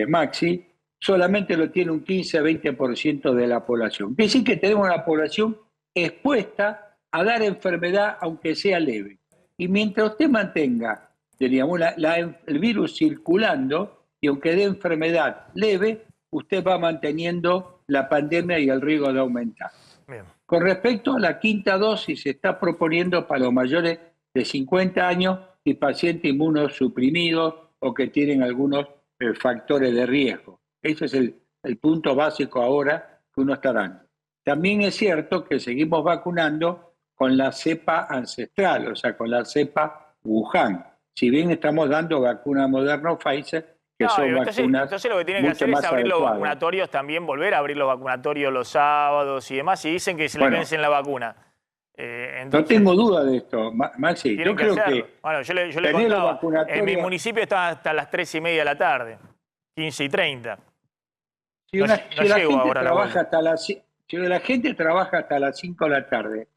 Maxi, solamente lo tiene un 15-20% de la población. Es decir, que tenemos una población expuesta a dar enfermedad aunque sea leve. Y mientras usted mantenga, diríamos, el virus circulando, y aunque dé enfermedad leve, usted va manteniendo la pandemia y el riesgo de aumentar. Bien. Con respecto a la 5ª dosis, se está proponiendo para los mayores de 50 años y pacientes inmunosuprimidos o que tienen algunos factores de riesgo. Ese es el punto básico ahora que uno está dando. También es cierto que seguimos vacunando con la cepa ancestral, o sea, con la cepa Wuhan. Si bien estamos dando vacuna Moderna o Pfizer, que son vacunas. Entonces lo que tienen que hacer es abrir los vacunatorios también, volver a abrir los vacunatorios los sábados y demás, y dicen que se le vencen la vacuna. No tengo duda de esto, Maxi. Yo creo que bueno, yo le contaba, en mi municipio está hasta las 3:30 de la tarde, 15:30. Si la gente trabaja hasta las 5 de la tarde,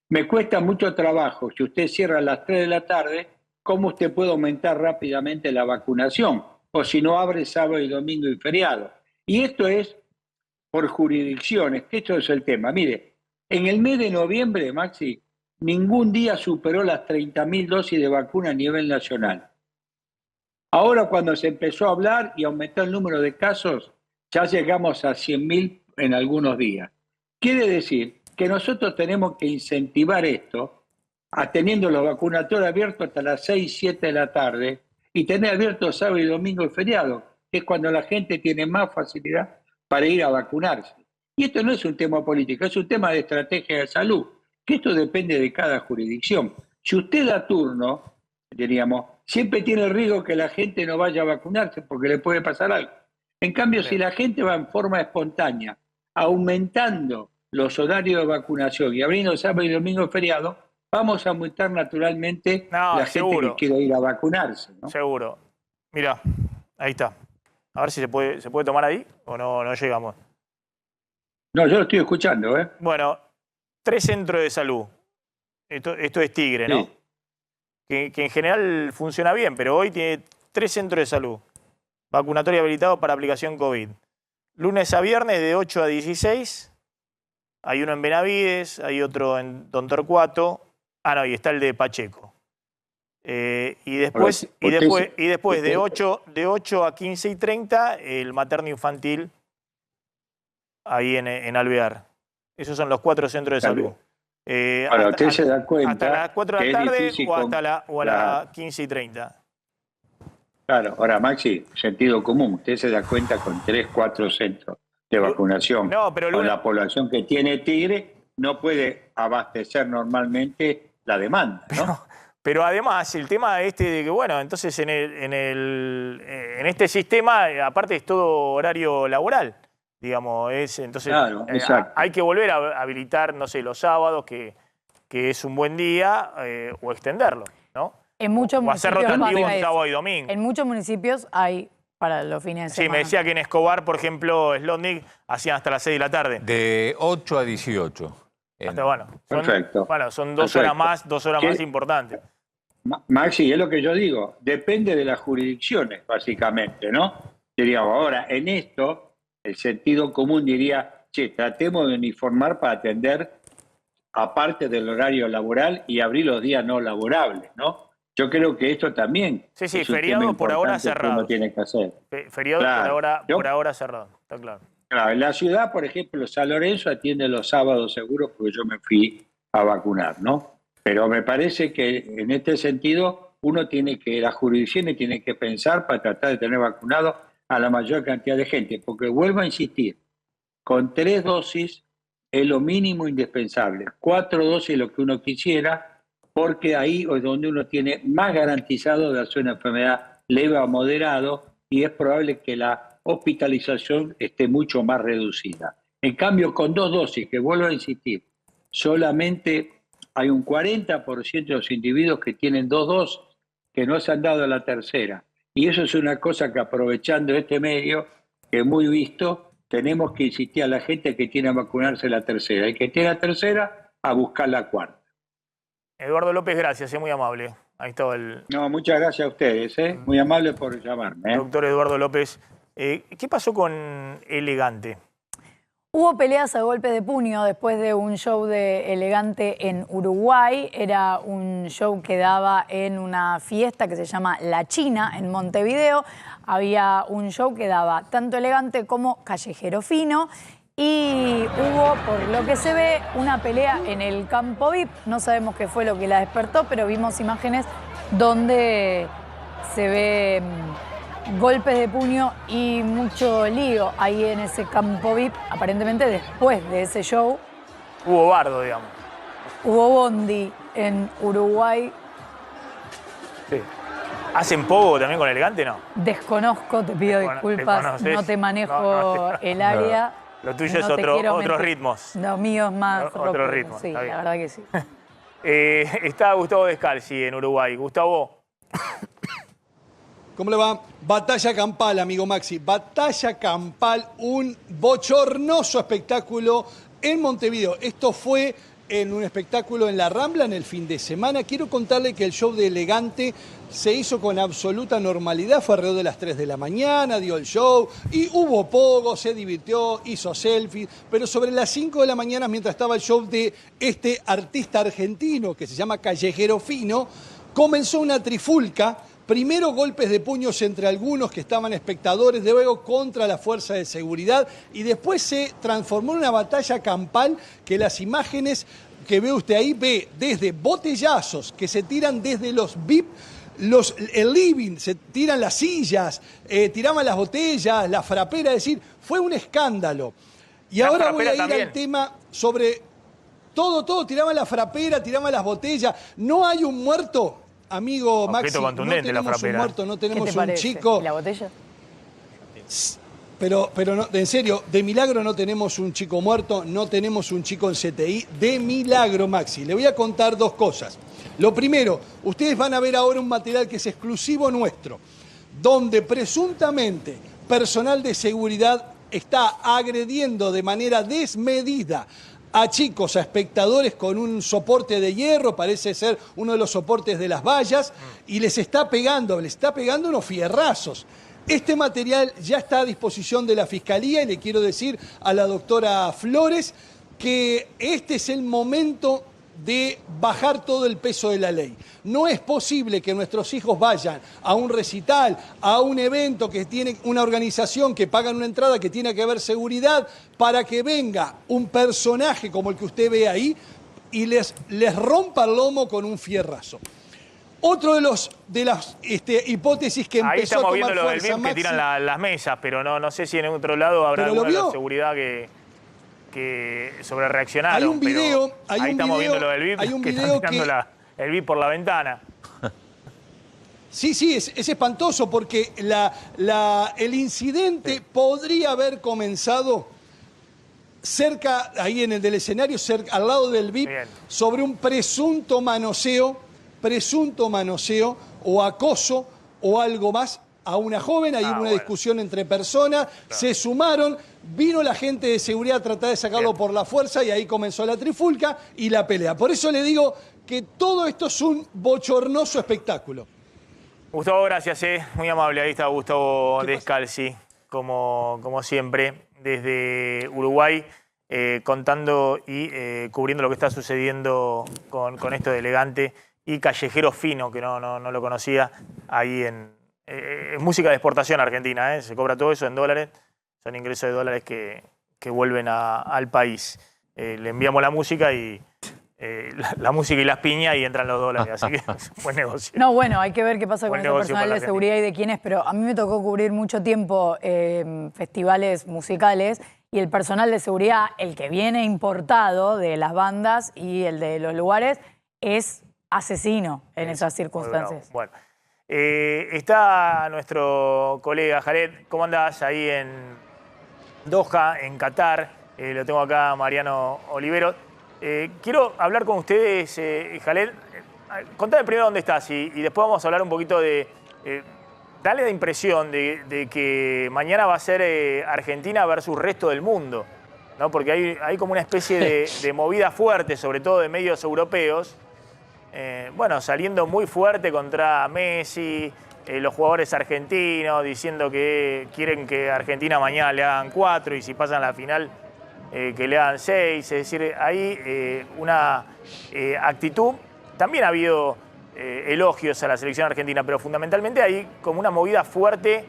me cuesta mucho trabajo. Si usted cierra a las 3 de la tarde, ¿cómo usted puede aumentar rápidamente la vacunación? O si no abre sábado y domingo y feriado. Y esto es por jurisdicciones, que esto es el tema. Mire, en el mes de noviembre, Maxi, ningún día superó las 30.000 dosis de vacuna a nivel nacional. Ahora cuando se empezó a hablar y aumentó el número de casos, ya llegamos a 100.000 en algunos días. Quiere decir que nosotros tenemos que incentivar esto, teniendo los vacunatorios abiertos hasta las 6, 7 de la tarde y tener abiertos sábado y domingo y feriado, que es cuando la gente tiene más facilidad para ir a vacunarse. Y esto no es un tema político, es un tema de estrategia de salud, que esto depende de cada jurisdicción. Si usted da turno, diríamos, siempre tiene el riesgo que la gente no vaya a vacunarse porque le puede pasar algo. En cambio, si la gente va en forma espontánea, aumentando los horarios de vacunación y abriendo sábado y domingo feriado, vamos a aumentar naturalmente la gente que quiere ir a vacunarse, ¿no? Seguro. Mira, ahí está. A ver si se puede tomar ahí o no llegamos. No, yo lo estoy escuchando, ¿eh? Bueno, 3 centros de salud. Esto es Tigre, ¿no? Sí. Que en general funciona bien, pero hoy tiene 3 centros de salud. Vacunatorio habilitado para aplicación COVID. Lunes a viernes de 8 a 16. Hay uno en Benavides, hay otro en Don Torcuato. Y está el de Pacheco. Y después de 8 a 15:30, el materno infantil ahí en Alvear. Esos son los 4 centros de salud. Ahora, usted se da cuenta hasta las 4 de la tarde o a las 15:30. Claro, ahora Maxi, sentido común, usted se da cuenta con 3, 4 centros de vacunación. Con la población que tiene Tigre, no puede abastecer normalmente la demanda, ¿no? Pero además, el tema de que, bueno, entonces en este sistema, aparte es todo horario laboral, digamos, entonces claro, hay que volver a habilitar, no sé, los sábados, que es un buen día, o extenderlo, ¿no? En muchos o hacer rotativo en sábado y domingo. En muchos municipios hay para los fines de semana. Sí, me decía que en Escobar, por ejemplo, Slotnick, hacían hasta las 6 de la tarde. De 8 a 18. Perfecto. Son 2 Perfecto. horas más importantes. Maxi, es lo que yo digo, depende de las jurisdicciones, básicamente, ¿no? Diríamos, ahora, en esto, el sentido común diría, che, tratemos de uniformar para atender aparte del horario laboral y abrir los días no laborables, ¿no? Yo creo que esto también Sí, es un feriado tema por ahora importante que cerrado. uno tiene que hacer. Feriado Claro. por ahora cerrado, está claro. Claro, en la ciudad, por ejemplo, San Lorenzo atiende los sábados seguros porque yo me fui a vacunar, ¿no? Pero me parece que en este sentido las jurisdicciones tienen que pensar para tratar de tener vacunado a la mayor cantidad de gente, porque vuelvo a insistir, con 3 dosis es lo mínimo indispensable, 4 dosis es lo que uno quisiera, porque ahí es donde uno tiene más garantizado de hacer una enfermedad leve o moderado y es probable que la hospitalización esté mucho más reducida. En cambio, con 2 dosis, que vuelvo a insistir, solamente hay un 40% de los individuos que tienen 2 dosis que no se han dado la tercera. Y eso es una cosa que aprovechando este medio, que es muy visto, tenemos que insistir a la gente que tiene que vacunarse la tercera. Y que tiene la tercera, a buscar la cuarta. Eduardo López, gracias, es muy amable. Ahí estaba el... No, muchas gracias a ustedes, muy amable por llamarme. Doctor Eduardo López. ¿Qué pasó con Elegante? Hubo peleas a golpe de puño después de un show de Elegante en Uruguay. Era un show que daba en una fiesta que se llama La China, en Montevideo. Había un show que daba tanto Elegante como Callejero Fino. Y hubo, por lo que se ve, una pelea en el campo VIP. No sabemos qué fue lo que la despertó, pero vimos imágenes donde se ve golpes de puño y mucho lío ahí en ese campo VIP, aparentemente después de ese show. Hubo bardo, digamos. Hubo bondi en Uruguay. Sí. ¿Hacen pogo también con Elegante, no? Desconozco, te pido disculpas, no te manejo el área. Lo tuyo es otros ritmos. Lo mío es más otros ritmos, sí, la verdad que sí. Está Gustavo Descalzi en Uruguay. Gustavo. ¿Cómo le va? Batalla campal, amigo Maxi. Batalla campal, un bochornoso espectáculo en Montevideo. Esto fue en un espectáculo en La Rambla en el fin de semana. Quiero contarle que el show de Elegante se hizo con absoluta normalidad. Fue alrededor de las 3 de la mañana, dio el show y hubo pogo, se divirtió, hizo selfies. Pero sobre las 5 de la mañana, mientras estaba el show de este artista argentino que se llama Callejero Fino, comenzó una trifulca. Primero golpes de puños entre algunos que estaban espectadores, luego contra la fuerza de seguridad y después se transformó en una batalla campal que las imágenes que ve usted ahí ve desde botellazos que se tiran desde los VIP, el living, se tiran las sillas, tiraban las botellas, la frapera, es decir, fue un escándalo. Y la ahora voy a ir también. al tema sobre todo, tiraban la frapera, tiraban las botellas, no hay un muerto. Amigo Maxi, no tenemos un muerto, no tenemos un chico. ¿Y la botella? Pero no, en serio, de milagro no tenemos un chico muerto, no tenemos un chico en CTI. De milagro, Maxi. Le voy a contar 2 cosas. Lo primero, ustedes van a ver ahora un material que es exclusivo nuestro, donde presuntamente personal de seguridad está agrediendo de manera desmedida a chicos, a espectadores con un soporte de hierro, parece ser uno de los soportes de las vallas, y les está pegando unos fierrazos. Este material ya está a disposición de la Fiscalía y le quiero decir a la doctora Flores que este es el momento de bajar todo el peso de la ley. No es posible que nuestros hijos vayan a un recital, a un evento que tiene una organización, que pagan una entrada, que tiene que haber seguridad, para que venga un personaje como el que usted ve ahí y les rompa el lomo con un fierrazo. Otro de las hipótesis que ahí empezó a tomar fuerza... Ahí estamos viendo lo del VIP, Maxi, que tiran las mesas, pero no sé si en otro lado habrá alguna de la seguridad que sobre reaccionaron. Hay un video, ahí estamos viendo lo del VIP, hay un que video están tirando el VIP por la ventana. Sí, es espantoso porque el incidente podría haber comenzado cerca, ahí en el del escenario, al lado del VIP, sobre un presunto manoseo o acoso o algo más a una joven. Hay una discusión entre personas, se sumaron, Vino la gente de seguridad a tratar de sacarlo por la fuerza y ahí comenzó la trifulca y la pelea. Por eso le digo que todo esto es un bochornoso espectáculo. Gustavo, gracias, muy amable. Ahí está Gustavo Descalzi, como siempre, desde Uruguay, contando y cubriendo lo que está sucediendo con esto de Elegante y Callejero Fino, que no lo conocía, ahí en música de exportación argentina, se cobra todo eso en dólares, son ingresos de dólares que vuelven al país. Le enviamos la música y la música y las piñas y entran los dólares, así que es un buen negocio. No, bueno, hay que ver qué pasa con Buen ese negocio personal para de la seguridad y de quién es, pero a mí me tocó cubrir mucho tiempo festivales musicales y el personal de seguridad, el que viene importado de las bandas y el de los lugares, es asesino en esas circunstancias. Bueno, está nuestro colega Jared, ¿cómo andás ahí en Doha, en Qatar? Lo tengo acá, Mariano Olivero. Quiero hablar con ustedes, Jared. Contame primero dónde estás y después vamos a hablar un poquito de... dale la impresión de que mañana va a ser Argentina versus resto del mundo, ¿no? Porque hay como una especie de movida fuerte, sobre todo de medios europeos, bueno, saliendo muy fuerte contra Messi, los jugadores argentinos diciendo que quieren que Argentina mañana le hagan 4 y si pasan la final que le hagan 6. Es decir, hay una actitud. También ha habido elogios a la selección argentina, pero fundamentalmente hay como una movida fuerte,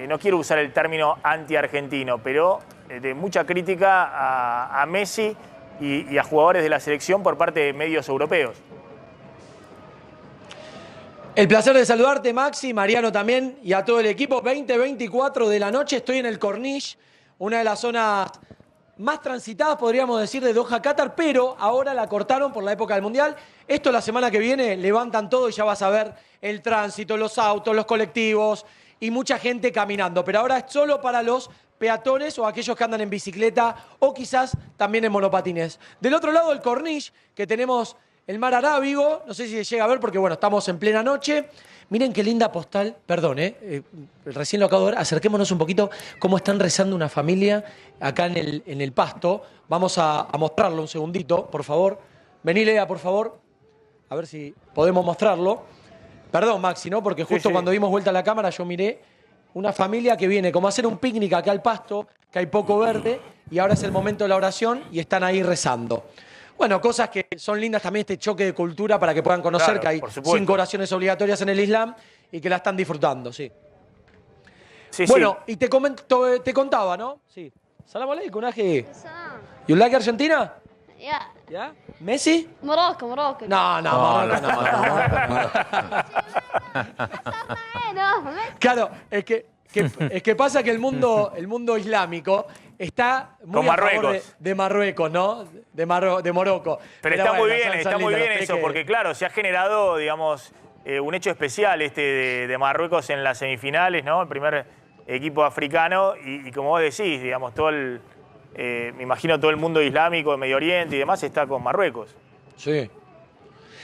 no quiero usar el término anti-argentino, pero de mucha crítica a Messi y a jugadores de la selección por parte de medios europeos. El placer de saludarte, Maxi, Mariano también, y a todo el equipo. 20:24 de la noche, estoy en el Corniche, una de las zonas más transitadas, podríamos decir, de Doha, Qatar, pero ahora la cortaron por la época del Mundial. Esto la semana que viene levantan todo y ya vas a ver el tránsito, los autos, los colectivos y mucha gente caminando. Pero ahora es solo para los peatones o aquellos que andan en bicicleta o quizás también en monopatines. Del otro lado, el Corniche, que tenemos el mar Arábigo, no sé si se llega a ver porque, bueno, estamos en plena noche. Miren qué linda postal, perdón, recién lo acabo de ver, acerquémonos un poquito cómo están rezando una familia acá en el pasto. Vamos a mostrarlo un segundito, por favor. Vení, Lea, por favor, a ver si podemos mostrarlo. Perdón, Maxi, ¿no? Porque justo cuando dimos vuelta a la cámara yo miré una familia que viene como a hacer un picnic acá al pasto, que hay poco verde, y ahora es el momento de la oración y están ahí rezando. Bueno, cosas que son lindas también, este choque de cultura para que puedan conocer, claro, que hay 5 oraciones obligatorias en el Islam y que la están disfrutando, sí. Bueno, y te contaba, ¿no? Sí. Salam aleikum, Aji. You like Argentina? Yeah. ¿Ya? ¿Messi? Morocco. No, Morocco no. Claro, es que pasa que el mundo islámico está muy a favor de Marruecos, ¿no? De Morocco. Pero está muy bien eso, porque claro, se ha generado, digamos, un hecho especial de Marruecos en las semifinales, ¿no? El primer equipo africano y como vos decís, digamos, me imagino todo el mundo islámico, de Medio Oriente y demás está con Marruecos. Sí.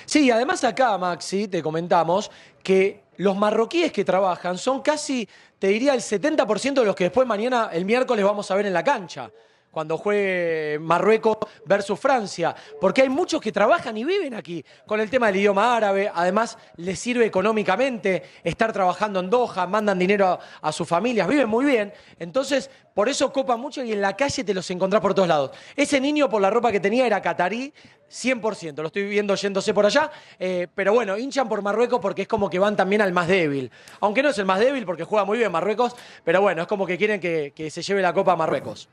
Sí, además acá, Maxi, te comentamos que los marroquíes que trabajan son casi, te diría, el 70% de los que después mañana, el miércoles, vamos a ver en la cancha, cuando juegue Marruecos versus Francia, porque hay muchos que trabajan y viven aquí con el tema del idioma árabe, además les sirve económicamente estar trabajando en Doha, mandan dinero a sus familias, viven muy bien, entonces por eso copa mucho y en la calle te los encontrás por todos lados. Ese niño por la ropa que tenía era catarí, 100%, lo estoy viendo yéndose por allá, pero bueno, hinchan por Marruecos porque es como que van también al más débil, aunque no es el más débil porque juega muy bien Marruecos, pero bueno, es como que quieren que se lleve la copa a Marruecos.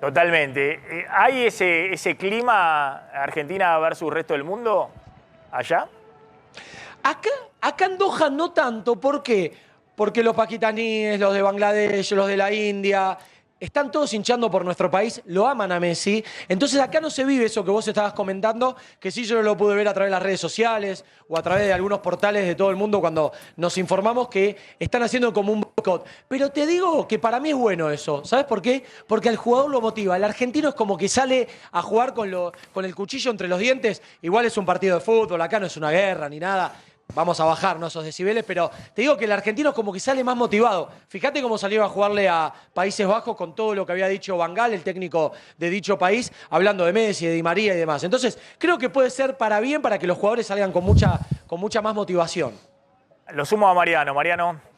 Totalmente. ¿Hay ese clima Argentina versus resto del mundo allá? Acá en Doha no tanto. ¿Por qué? Porque los pakistaníes, los de Bangladesh, los de la India, están todos hinchando por nuestro país, lo aman a Messi. Entonces acá no se vive eso que vos estabas comentando, que sí yo lo pude ver a través de las redes sociales o a través de algunos portales de todo el mundo cuando nos informamos que están haciendo como un boicot. Pero te digo que para mí es bueno eso. ¿Sabes por qué? Porque al jugador lo motiva. El argentino es como que sale a jugar con el cuchillo entre los dientes. Igual es un partido de fútbol, acá no es una guerra ni nada. vamos a bajar, ¿no?, esos decibeles, pero te digo que el argentino es como que sale más motivado. Fíjate cómo salió a jugarle a Países Bajos con todo lo que había dicho Van Gaal, el técnico de dicho país, hablando de Messi, de Di María y demás. Entonces, creo que puede ser para bien, para que los jugadores salgan con mucha más motivación. Lo sumo a Mariano. Mariano.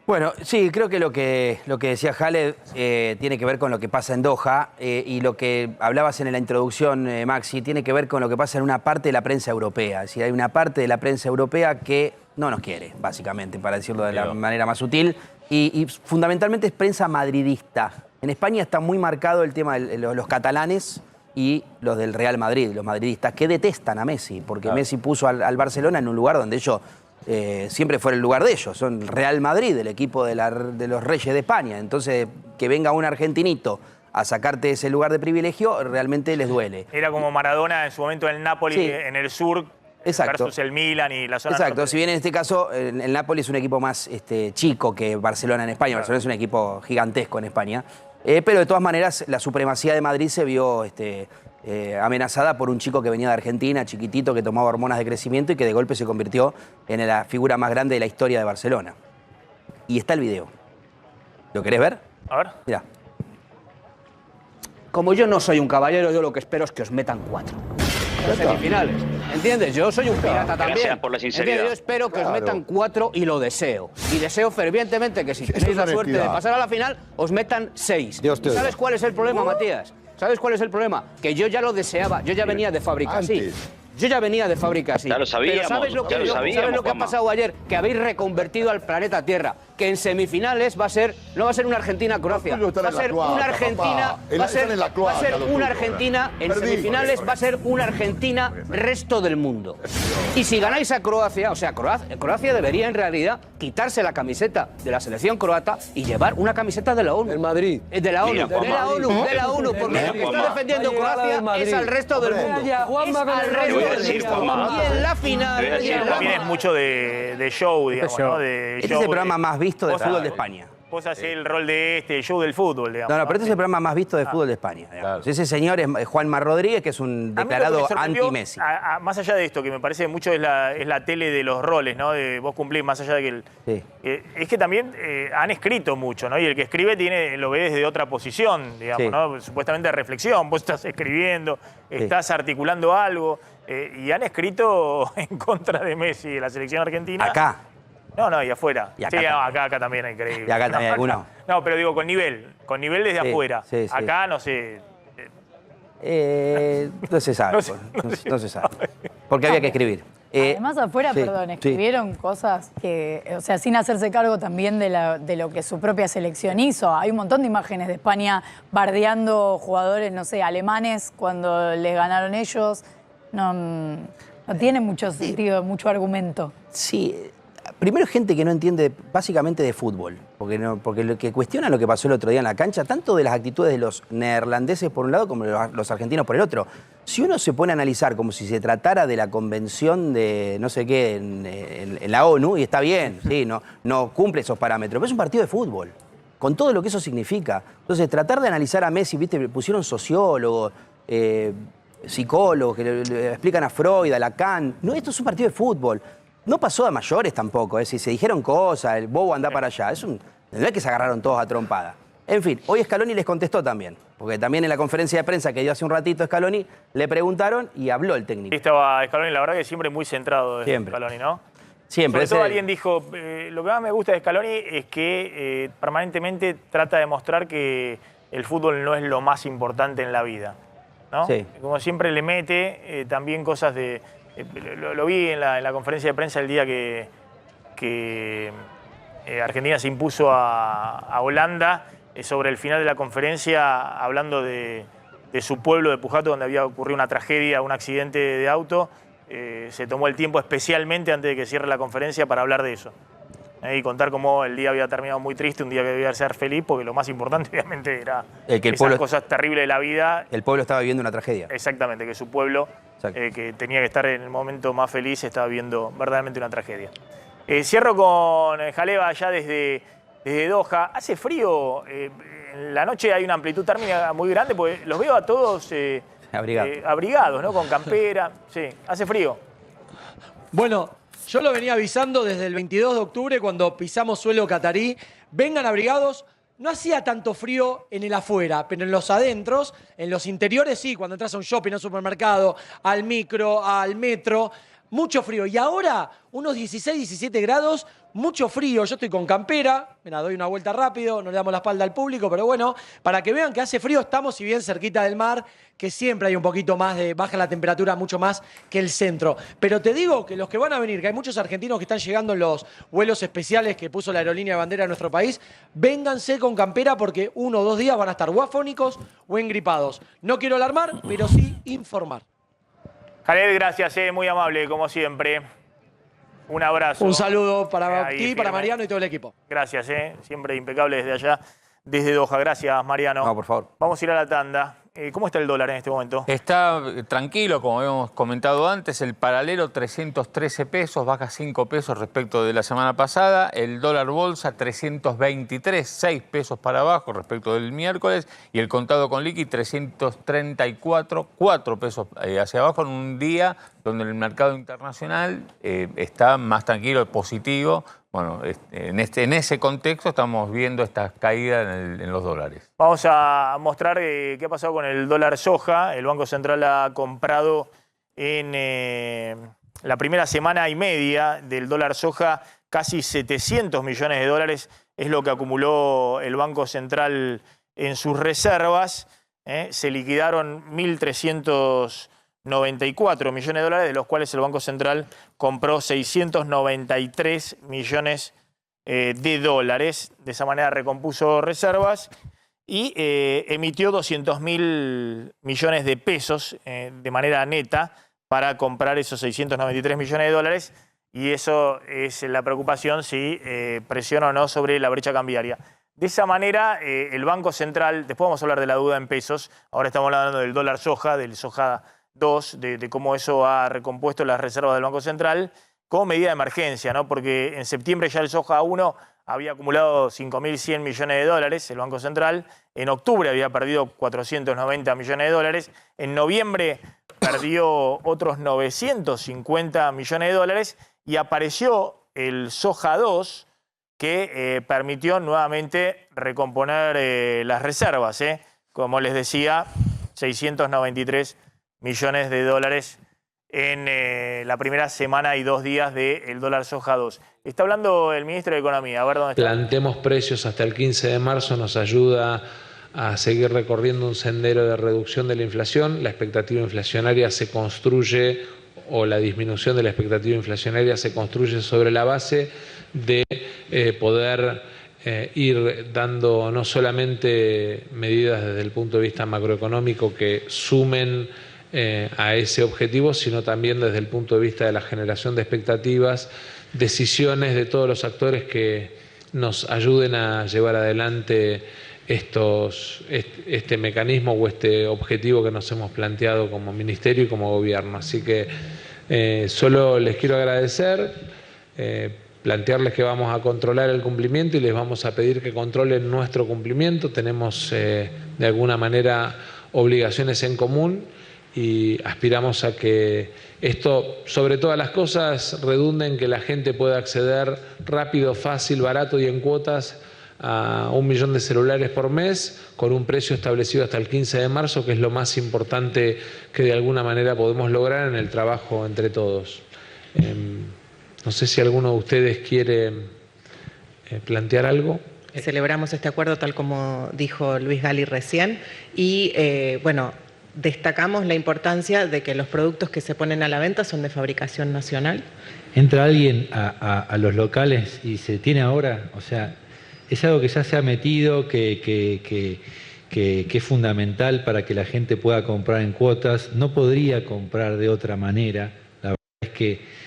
Bueno, sí, creo que lo que decía Jale tiene que ver con lo que pasa en Doha y lo que hablabas en la introducción, Maxi, tiene que ver con lo que pasa en una parte de la prensa europea. Es decir, hay una parte de la prensa europea que no nos quiere, básicamente, para decirlo de la manera más sutil, y fundamentalmente es prensa madridista. En España está muy marcado el tema de los catalanes y los del Real Madrid, los madridistas, que detestan a Messi, porque Messi puso al Barcelona en un lugar donde ellos... siempre fue el lugar de ellos, son Real Madrid, el equipo de los Reyes de España. Entonces, que venga un argentinito a sacarte ese lugar de privilegio, realmente les duele. Era como Maradona en su momento en el Napoli, sí, en el sur, exacto, versus el Milan y la zona exacto, norte. Si bien en este caso el Napoli es un equipo más chico que Barcelona en España, Barcelona es un equipo gigantesco en España, pero de todas maneras la supremacía de Madrid se vio... amenazada por un chico que venía de Argentina, chiquitito, que tomaba hormonas de crecimiento y que de golpe se convirtió en la figura más grande de la historia de Barcelona. Y está el video. ¿Lo querés ver? A ver. Mirá. Como yo no soy un caballero, yo lo que espero es que os metan 4. Las semifinales. ¿Entiendes? Yo soy un pirata también. Gracias por la sinceridad. ¿Entiendes? Yo espero que os metan 4 y lo deseo. Y deseo fervientemente que si tenéis la suerte de pasar a la final, os metan 6. ¿Sabes cuál es el problema, Matías? ¿Sabes cuál es el problema? Que yo ya lo deseaba, yo ya venía de fábrica así. Yo ya venía de fábrica así. Ya lo sabíamos, pero ¿sabes lo que, ¿sabes lo que ha pasado ayer? Que habéis reconvertido al planeta Tierra. Que en semifinales va a ser, no va a ser una Argentina-Croacia. Va a ser una Argentina. Va a ser una Argentina. En semifinales va a ser una Argentina resto del mundo. Y si ganáis a Croacia, o sea, Croacia debería en realidad quitarse la camiseta de la selección croata y llevar una camiseta de la ONU. El Madrid. De la ONU, de la ONU, porque el que está defendiendo Croacia es al resto del mundo. Es al resto del mundo. Y en la final... También es mucho de show, digamos, ¿no? Este es el programa más visto de fútbol de España. Vos hacés el rol de el show del fútbol, digamos. No, pero este es el programa más visto de fútbol de España. Claro. Ese señor es Juanma Rodríguez, que es un declarado anti-Messi. Más allá de esto, que me parece mucho es la tele de los roles, ¿no? De vos cumplís, más allá de que es que también han escrito mucho, ¿no? Y el que escribe lo ve desde otra posición, digamos, ¿no? Supuestamente de reflexión. Vos estás escribiendo, estás articulando algo, y han escrito en contra de Messi, de la selección argentina. Acá. No, y afuera. Y acá, sí, acá también es increíble. Y acá también hay alguno. No, pero digo, con nivel desde afuera. Sí, acá, no sé. No se sabe. No se sabe. Porque había que escribir. Además, afuera, perdón, escribieron cosas que, o sea, sin hacerse cargo también de lo que su propia selección hizo. Hay un montón de imágenes de España bardeando jugadores, no sé, alemanes cuando les ganaron ellos. No tiene mucho sentido, mucho argumento. Sí. Primero, gente que no entiende básicamente de fútbol, porque lo que cuestiona lo que pasó el otro día en la cancha, tanto de las actitudes de los neerlandeses por un lado como los argentinos por el otro. Si uno se pone a analizar como si se tratara de la convención de no sé qué en la ONU, y está bien, sí, no cumple esos parámetros, pero es un partido de fútbol, con todo lo que eso significa. Entonces, tratar de analizar a Messi, viste, pusieron sociólogos, psicólogos que le explican a Freud, a Lacan. No, esto es un partido de fútbol. No pasó a mayores tampoco, es decir, se dijeron cosas, el bobo anda para allá. No es que se agarraron todos a trompada. En fin, hoy Scaloni les contestó también, porque también en la conferencia de prensa que dio hace un ratito Scaloni, le preguntaron y habló el técnico. Estaba Scaloni, la verdad que siempre muy centrado siempre. Scaloni, ¿no? Siempre. Sobre todo alguien dijo, lo que más me gusta de Scaloni es que permanentemente trata de mostrar que el fútbol no es lo más importante en la vida, ¿no? Sí. Como siempre le mete también cosas de... Lo vi en la conferencia de prensa el día que Argentina se impuso a Holanda, sobre el final de la conferencia, hablando de su pueblo de Pujato, donde había ocurrido una tragedia, un accidente de auto. Se tomó el tiempo especialmente antes de que cierre la conferencia para hablar de eso. Y contar cómo el día había terminado muy triste, un día que debía ser feliz, porque lo más importante obviamente era esas cosas terribles de la vida. El pueblo estaba viviendo una tragedia. Exactamente, que su pueblo, que tenía que estar en el momento más feliz, estaba viviendo verdaderamente una tragedia. Cierro con Jaleva allá desde Doha. Hace frío, en la noche hay una amplitud térmica muy grande, porque los veo a todos abrigados, abrigados, ¿no? Con campera. Sí, hace frío. Bueno, Yo lo venía avisando desde el 22 de octubre cuando pisamos suelo catarí. Vengan abrigados. No hacía tanto frío en el afuera, pero en los adentros, en los interiores sí, cuando entras a un shopping, a un supermercado, al micro, al metro, mucho frío. Y ahora, unos 16, 17 grados, mucho frío. Yo estoy con campera, mira, doy una vuelta rápido, no le damos la espalda al público, pero bueno, para que vean que hace frío, estamos si bien cerquita del mar, que siempre hay un poquito más de, baja la temperatura mucho más que el centro. Pero te digo que los que van a venir, que hay muchos argentinos que están llegando en los vuelos especiales que puso la aerolínea de bandera de nuestro país, vénganse con campera porque 1 o 2 días van a estar o afónicos o engripados. No quiero alarmar, pero sí informar. Jaled, gracias, muy amable, como siempre. Un abrazo. Un saludo para ti, para Mariano y todo el equipo. Gracias, siempre impecable desde allá, desde Doha. Gracias, Mariano. No, por favor. Vamos a ir a la tanda. ¿Cómo está el dólar en este momento? Está tranquilo, como habíamos comentado antes. El paralelo 313 pesos, baja 5 pesos respecto de la semana pasada. El dólar bolsa 323, 6 pesos para abajo respecto del miércoles. Y el contado con liqui 334, 4 pesos hacia abajo en un día donde el mercado internacional está más tranquilo, positivo. Bueno, en ese contexto estamos viendo estas caídas en los dólares. Vamos a mostrar qué ha pasado con el dólar soja. El Banco Central ha comprado en la primera semana y media del dólar soja casi 700 millones de dólares. Es lo que acumuló el Banco Central en sus reservas. Se liquidaron 1.394 millones de dólares, de los cuales el Banco Central compró 693 millones de dólares. De esa manera recompuso reservas y emitió 200.000 millones de pesos de manera neta para comprar esos 693 millones de dólares. Y eso es la preocupación, si presiona o no sobre la brecha cambiaria. De esa manera, el Banco Central, después vamos a hablar de la deuda en pesos, ahora estamos hablando del dólar soja, del soja 2, de cómo eso ha recompuesto las reservas del Banco Central como medida de emergencia, ¿no? Porque en septiembre ya el soja 1 había acumulado 5.100 millones de dólares, el Banco Central. En octubre había perdido 490 millones de dólares. En noviembre perdió otros 950 millones de dólares y apareció el soja 2 que permitió nuevamente recomponer las reservas. Como les decía, 693 millones de dólares en la primera semana y 2 días del dólar soja 2. Está hablando el ministro de Economía. A ver dónde está. Plantemos precios hasta el 15 de marzo, nos ayuda a seguir recorriendo un sendero de reducción de la inflación. La expectativa inflacionaria se construye, o la disminución de la expectativa inflacionaria se construye sobre la base de poder ir dando no solamente medidas desde el punto de vista macroeconómico que sumen a ese objetivo, sino también desde el punto de vista de la generación de expectativas, decisiones de todos los actores que nos ayuden a llevar adelante este mecanismo o este objetivo que nos hemos planteado como ministerio y como gobierno. Así que solo les quiero agradecer, plantearles que vamos a controlar el cumplimiento y les vamos a pedir que controlen nuestro cumplimiento. Tenemos de alguna manera obligaciones en común y aspiramos a que esto, sobre todas las cosas, redunde en que la gente pueda acceder rápido, fácil, barato y en cuotas a 1 millón de celulares por mes con un precio establecido hasta el 15 de marzo, que es lo más importante que de alguna manera podemos lograr en el trabajo entre todos. No sé si alguno de ustedes quiere plantear algo. Celebramos este acuerdo tal como dijo Luis Gali recién y bueno, destacamos la importancia de que los productos que se ponen a la venta son de fabricación nacional. Entra alguien a los locales y se tiene ahora, o sea, es algo que ya se ha metido, que es fundamental para que la gente pueda comprar en cuotas. No podría comprar de otra manera. La verdad es que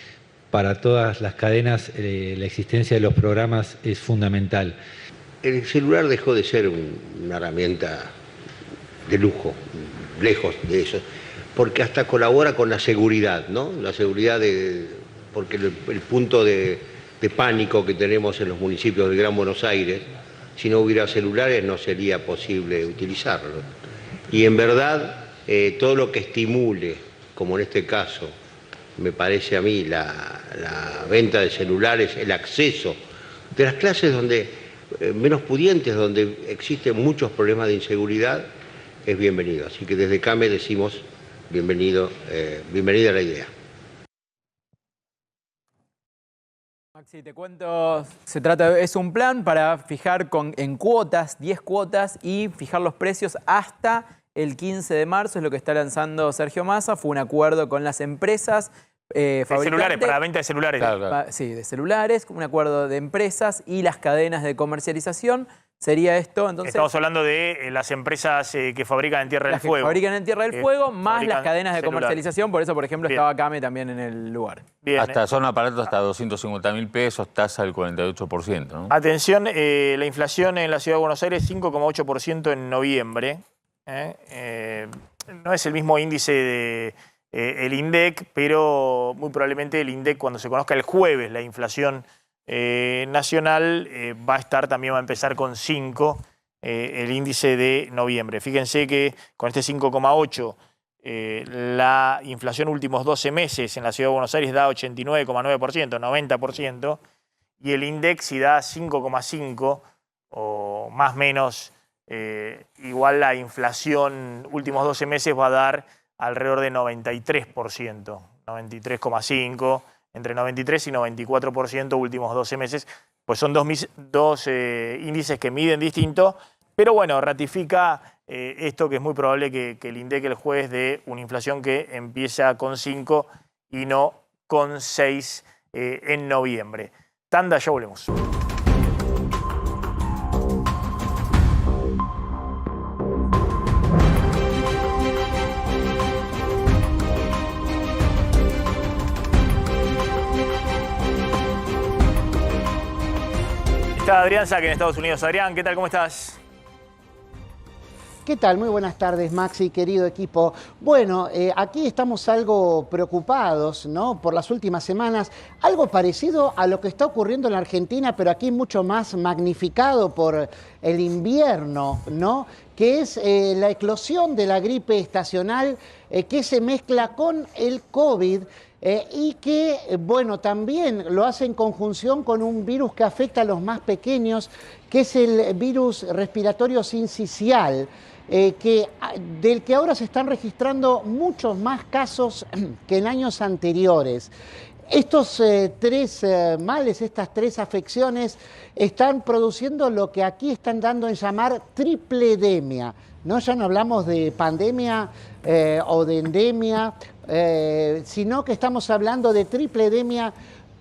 para todas las cadenas la existencia de los programas es fundamental. El celular dejó de ser una herramienta de lujo, lejos de eso, porque hasta colabora con la seguridad, ¿no? La seguridad porque el punto de pánico que tenemos en los municipios del Gran Buenos Aires, si no hubiera celulares no sería posible utilizarlo. Y en verdad todo lo que estimule, como en este caso, me parece a mí, la venta de celulares, el acceso de las clases donde menos pudientes, donde existen muchos problemas de inseguridad, es bienvenido. Así que desde CAME decimos bienvenida a la idea. Maxi, te cuento, es un plan para fijar en cuotas, 10 cuotas, y fijar los precios hasta el 15 de marzo, es lo que está lanzando Sergio Massa. Fue un acuerdo con las empresas celulares, para la venta de celulares. Claro. Sí, de celulares, un acuerdo de empresas y las cadenas de comercialización. Sería esto, entonces... Estamos hablando de las empresas que fabrican en Tierra del Fuego. Las que fabrican en Tierra del Fuego, más las cadenas de celular. comercialización. Por eso, por ejemplo, estaba CAME también en el lugar. Bien, son aparatos hasta 250.000 pesos, tasa del 48%, ¿no? Atención, la inflación en la Ciudad de Buenos Aires, 5,8% en noviembre. No es el mismo índice de el INDEC, pero muy probablemente el INDEC, cuando se conozca el jueves la inflación nacional, va a empezar con 5 el índice de noviembre. Fíjense que con este 5,8 la inflación últimos 12 meses en la Ciudad de Buenos Aires da 89,9%, 90%, y el INDEC si da 5,5 o más o menos, igual la inflación últimos 12 meses va a dar alrededor de 93%, 93,5%, entre 93 y 94% últimos 12 meses. Pues son dos índices que miden distinto, pero bueno, ratifica esto, que es muy probable que el INDEC el jueves dé una inflación que empieza con 5 y no con 6 en noviembre. Tanda, ya volvemos. Está Adrián Saque en Estados Unidos. Adrián, ¿qué tal? ¿Cómo estás? ¿Qué tal? Muy buenas tardes, Maxi, querido equipo. Bueno, aquí estamos algo preocupados, ¿no? Por las últimas semanas, algo parecido a lo que está ocurriendo en la Argentina, pero aquí mucho más magnificado por el invierno, ¿no? Que es la eclosión de la gripe estacional que se mezcla con el COVID. Y que, bueno, también lo hace en conjunción con un virus que afecta a los más pequeños, que es el virus respiratorio sincicial, del que ahora se están registrando muchos más casos que en años anteriores. Estos tres males, estas tres afecciones, están produciendo lo que aquí están dando en llamar tripledemia, ¿no? Ya no hablamos de pandemia o de endemia, sino que estamos hablando de tripledemia.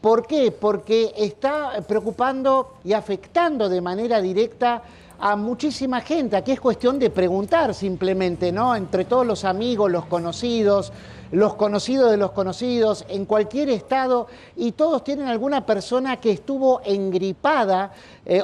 ¿Por qué? Porque está preocupando y afectando de manera directa a muchísima gente. Aquí es cuestión de preguntar simplemente, ¿no? Entre todos los amigos, los conocidos de los conocidos, en cualquier estado, y todos tienen alguna persona que estuvo engripada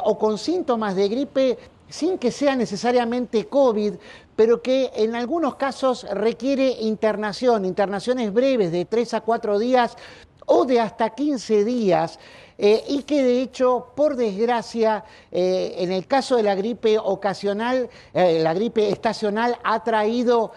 o con síntomas de gripe sin que sea necesariamente COVID, pero que en algunos casos requiere internaciones breves de 3 a 4 días o de hasta 15 días, y que de hecho, por desgracia, en el caso de la gripe ocasional, la gripe estacional ha traído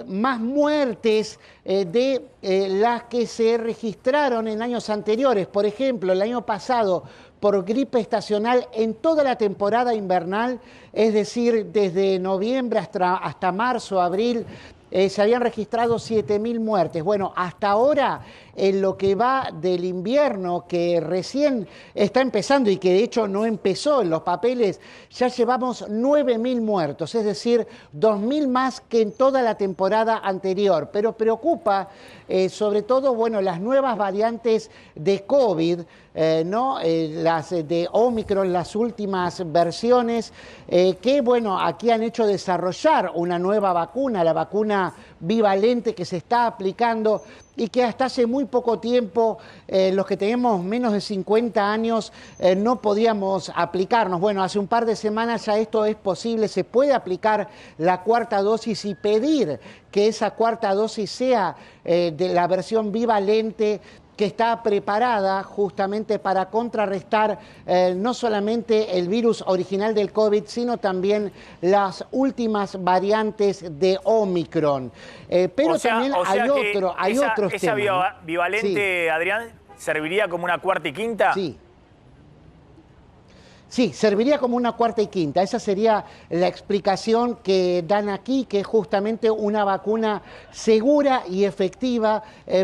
más muertes de las que se registraron en años anteriores. Por ejemplo, el año pasado, por gripe estacional, en toda la temporada invernal, es decir, desde noviembre hasta marzo, abril, se habían registrado 7.000 muertes. Bueno, hasta ahora, en lo que va del invierno, que recién está empezando y que de hecho no empezó en los papeles, ya llevamos 9.000 muertos, es decir, 2.000 más que en toda la temporada anterior. Pero preocupa sobre todo, bueno, las nuevas variantes de COVID, ¿no? Las de Omicron, las últimas versiones, que, bueno, aquí han hecho desarrollar una nueva vacuna, la vacuna bivalente que se está aplicando y que hasta hace muy poco tiempo los que tenemos menos de 50 años no podíamos aplicarnos. Bueno, hace un par de semanas ya esto es posible, se puede aplicar la cuarta dosis y pedir que esa cuarta dosis sea de la versión bivalente, que está preparada justamente para contrarrestar no solamente el virus original del COVID, sino también las últimas variantes de Omicron. Pero también hay otros esa temas. bivalente, Sí. Adrián, ¿serviría como una cuarta y quinta? Sí. Sí, serviría como una cuarta y quinta. Esa sería la explicación que dan aquí, que es justamente una vacuna segura y efectiva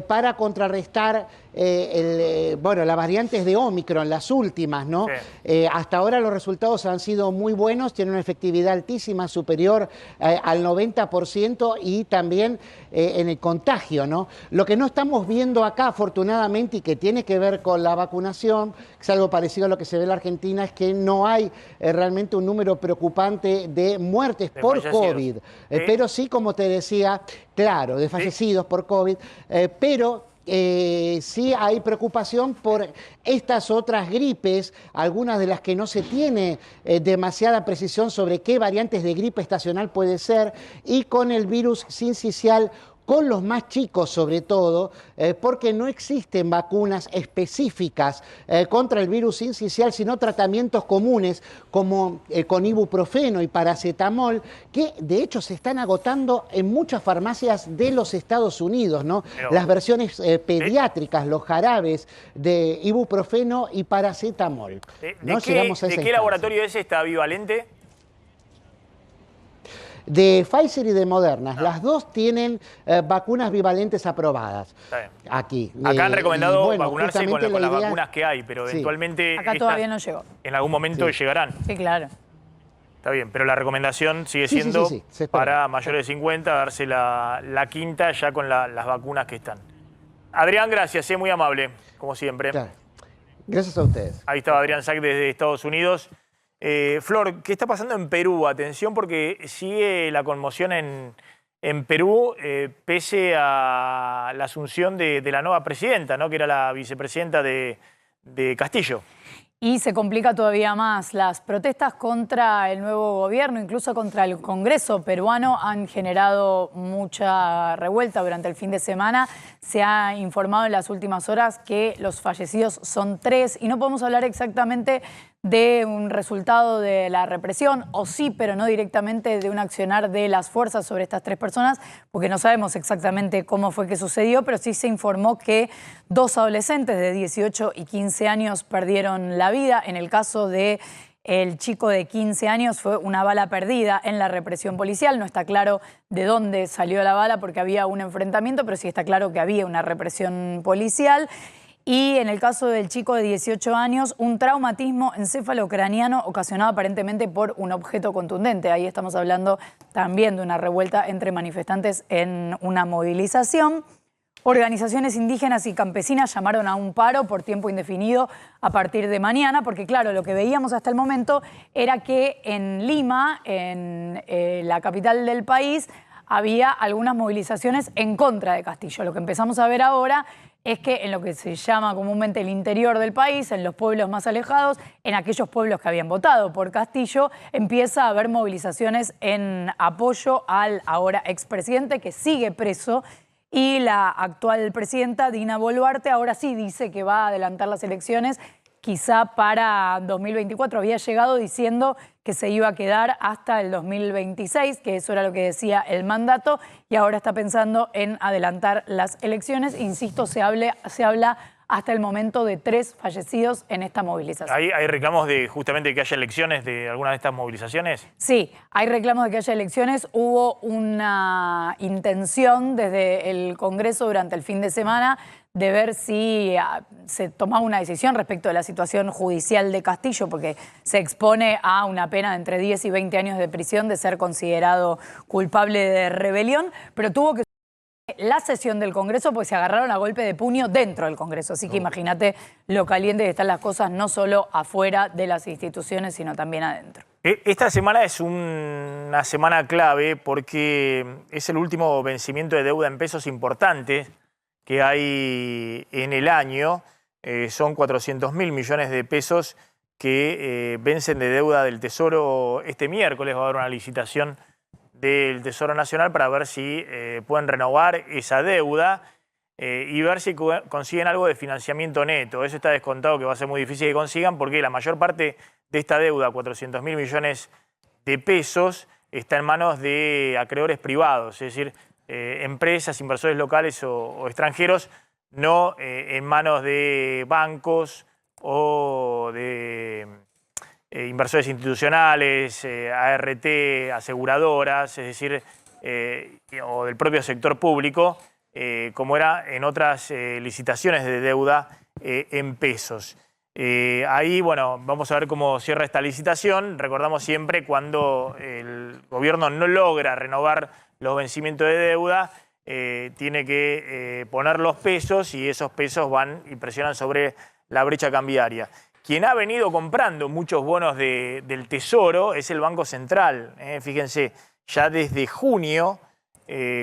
para contrarrestar las variantes de Omicron, las últimas, ¿no? Sí. Hasta ahora los resultados han sido muy buenos, tienen una efectividad altísima, superior al 90% y también en el contagio, ¿no? Lo que no estamos viendo acá, afortunadamente, y que tiene que ver con la vacunación, que es algo parecido a lo que se ve en la Argentina, es que no hay realmente un número preocupante de muertes por COVID. Pero sí, como te decía, claro, de fallecidos por COVID, pero sí hay preocupación por estas otras gripes, algunas de las que no se tiene demasiada precisión sobre qué variantes de gripe estacional puede ser, y con el virus sincicial, con los más chicos sobre todo, porque no existen vacunas específicas contra el virus sincicial, sino tratamientos comunes como con ibuprofeno y paracetamol, que de hecho se están agotando en muchas farmacias de los Estados Unidos, ¿no? Las versiones pediátricas, los jarabes de ibuprofeno y paracetamol. ¿De qué laboratorio es esta bivalente? De Pfizer y de Moderna. Las dos tienen vacunas bivalentes aprobadas. Aquí. Acá han recomendado vacunarse con las vacunas que hay, pero eventualmente... Acá todavía no llegó. En algún momento llegarán. Sí, claro. Está bien, pero la recomendación sigue siendo para mayores de 50 darse la quinta ya con las vacunas que están. Adrián, gracias, muy amable, como siempre. Claro. Gracias a ustedes. Ahí estaba Adrián Sack desde Estados Unidos. Flor, ¿qué está pasando en Perú? Atención porque sigue la conmoción en Perú pese a la asunción de la nueva presidenta, ¿no? Que era la vicepresidenta de Castillo. Y se complica todavía más. Las protestas contra el nuevo gobierno, incluso contra el Congreso peruano, han generado mucha revuelta durante el fin de semana. Se ha informado en las últimas horas que los fallecidos son 3 y no podemos hablar exactamente de un resultado de la represión, o sí, pero no directamente de un accionar de las fuerzas sobre estas 3 personas, porque no sabemos exactamente cómo fue que sucedió, pero sí se informó que 2 adolescentes de 18 y 15 años perdieron la vida. En el caso de el chico de 15 años fue una bala perdida en la represión policial. No está claro de dónde salió la bala porque había un enfrentamiento, pero sí está claro que había una represión policial. Y en el caso del chico de 18 años, un traumatismo encefalocraniano ocasionado aparentemente por un objeto contundente. Ahí estamos hablando también de una revuelta entre manifestantes en una movilización. Organizaciones indígenas y campesinas llamaron a un paro por tiempo indefinido a partir de mañana, porque claro, lo que veíamos hasta el momento era que en Lima, en la capital del país, había algunas movilizaciones en contra de Castillo. Lo que empezamos a ver ahora es que en lo que se llama comúnmente el interior del país, en los pueblos más alejados, en aquellos pueblos que habían votado por Castillo, empieza a haber movilizaciones en apoyo al ahora expresidente que sigue preso, y la actual presidenta Dina Boluarte ahora sí dice que va a adelantar las elecciones quizá para 2024. Había llegado diciendo que se iba a quedar hasta el 2026, que eso era lo que decía el mandato, y ahora está pensando en adelantar las elecciones. Insisto, se habla hasta el momento de 3 fallecidos en esta movilización. ¿Hay reclamos de justamente que haya elecciones de alguna de estas movilizaciones? Sí, hay reclamos de que haya elecciones. Hubo una intención desde el Congreso durante el fin de semana de ver si se tomaba una decisión respecto de la situación judicial de Castillo, porque se expone a una pena de entre 10 y 20 años de prisión de ser considerado culpable de rebelión, pero tuvo que la sesión del Congreso pues se agarraron a golpe de puño dentro del Congreso. Así que imagínate lo caliente que están las cosas, no solo afuera de las instituciones, sino también adentro. Esta semana es una semana clave porque es el último vencimiento de deuda en pesos importante que hay en el año. Son 400.000 millones de pesos que vencen de deuda del Tesoro. Este miércoles va a haber una licitación del Tesoro Nacional para ver si pueden renovar esa deuda. y ver si consiguen algo de financiamiento neto. Eso está descontado que va a ser muy difícil que consigan porque la mayor parte de esta deuda, 400.000 millones de pesos, está en manos de acreedores privados, es decir, empresas, inversores locales o extranjeros, no en manos de bancos o de inversores institucionales, ART, aseguradoras, es decir, o del propio sector público, como era en otras licitaciones de deuda en pesos. Ahí, bueno, vamos a ver cómo cierra esta licitación. Recordamos siempre cuando el gobierno no logra renovar los vencimientos de deuda, tiene que poner los pesos y esos pesos van y presionan sobre la brecha cambiaria. Quien ha venido comprando muchos bonos del Tesoro es el Banco Central. Fíjense, ya desde junio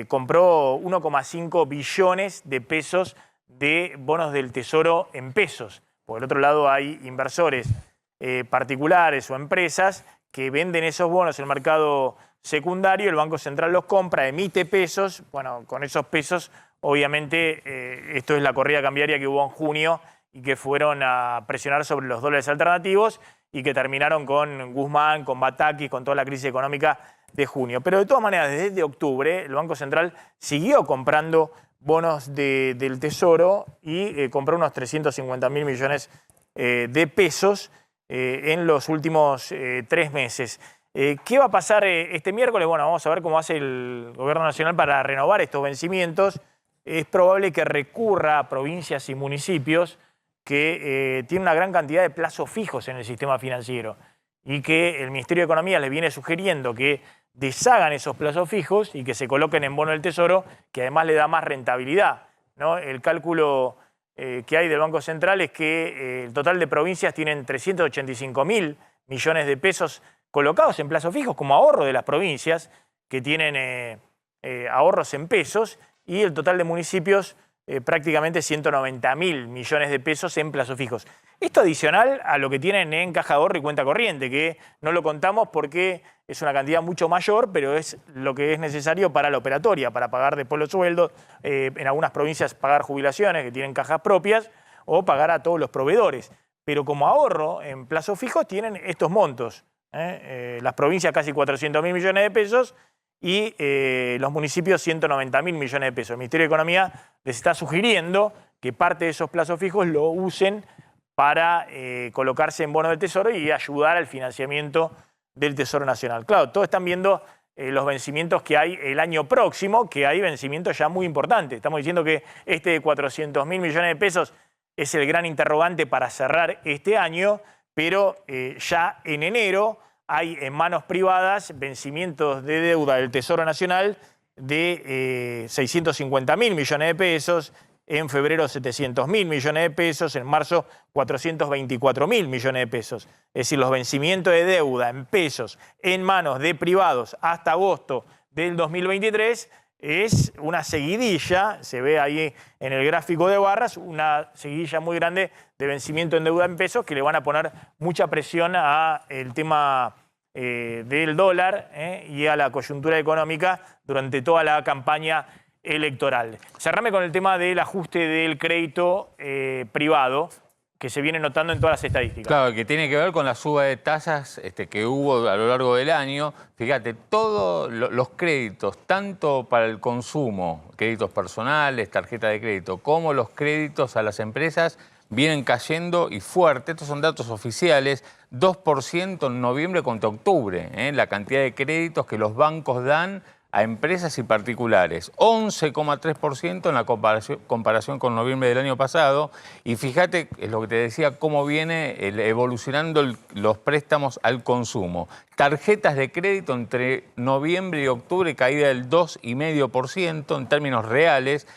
compró 1,5 billones de pesos de bonos del Tesoro en pesos. Por el otro lado hay inversores particulares o empresas que venden esos bonos en el mercado secundario, el Banco Central los compra, emite pesos. Bueno, con esos pesos, obviamente, esto es la corrida cambiaria que hubo en junio y que fueron a presionar sobre los dólares alternativos y que terminaron con Guzmán, con Batakis, con toda la crisis económica de junio. Pero de todas maneras, desde octubre, el Banco Central siguió comprando bonos del Tesoro y compró unos 350.000 millones de pesos en los últimos 3 meses. ¿Qué va a pasar este miércoles? Bueno, vamos a ver cómo hace el Gobierno Nacional para renovar estos vencimientos. Es probable que recurra a provincias y municipios que tienen una gran cantidad de plazos fijos en el sistema financiero y que el Ministerio de Economía les viene sugiriendo que deshagan esos plazos fijos y que se coloquen en bono del Tesoro, que además le da más rentabilidad, ¿no? El cálculo que hay del Banco Central es que el total de provincias tienen 385.000 millones de pesos colocados en plazos fijos como ahorro de las provincias que tienen ahorros en pesos, y el total de municipios prácticamente 190.000 millones de pesos en plazos fijos. Esto adicional a lo que tienen en caja de ahorro y cuenta corriente, que no lo contamos porque es una cantidad mucho mayor, pero es lo que es necesario para la operatoria, para pagar después los sueldos, en algunas provincias pagar jubilaciones que tienen cajas propias o pagar a todos los proveedores. Pero como ahorro en plazos fijos tienen estos montos. Las provincias casi 400.000 millones de pesos y los municipios 190.000 millones de pesos. El Ministerio de Economía les está sugiriendo que parte de esos plazos fijos lo usen para colocarse en bonos del Tesoro y ayudar al financiamiento del Tesoro Nacional. Claro, todos están viendo los vencimientos que hay el año próximo, que hay vencimientos ya muy importantes. Estamos diciendo que este de 400.000 millones de pesos es el gran interrogante para cerrar este año, pero ya en enero hay en manos privadas vencimientos de deuda del Tesoro Nacional de 650.000 millones de pesos, en febrero 700.000 millones de pesos, en marzo 424.000 millones de pesos. Es decir, los vencimientos de deuda en pesos en manos de privados hasta agosto del 2023 es una seguidilla, se ve ahí en el gráfico de barras, una seguidilla muy grande de vencimiento en deuda en pesos que le van a poner mucha presión al tema del dólar y a la coyuntura económica durante toda la campaña electoral. Cerrame con el tema del ajuste del crédito privado que se viene notando en todas las estadísticas. Claro, que tiene que ver con la suba de tasas que hubo a lo largo del año. Fíjate, todos los créditos, tanto para el consumo, créditos personales, tarjeta de crédito, como los créditos a las empresas, vienen cayendo y fuerte. Estos son datos oficiales, 2% en noviembre contra octubre, la cantidad de créditos que los bancos dan a empresas y particulares, 11,3% en la comparación con noviembre del año pasado. Y fíjate, es lo que te decía, cómo viene evolucionando los préstamos al consumo. Tarjetas de crédito entre noviembre y octubre, caída del 2,5% en términos reales,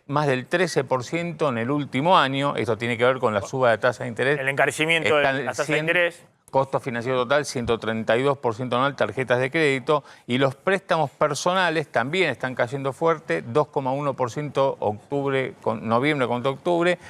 más del 13% en el último año. Esto tiene que ver con la suba de tasa de interés. El encarecimiento de la tasa de interés. Costo financiero total, 132% anual, tarjetas de crédito. Y los préstamos personales también están cayendo fuerte, 2,1% noviembre contra octubre,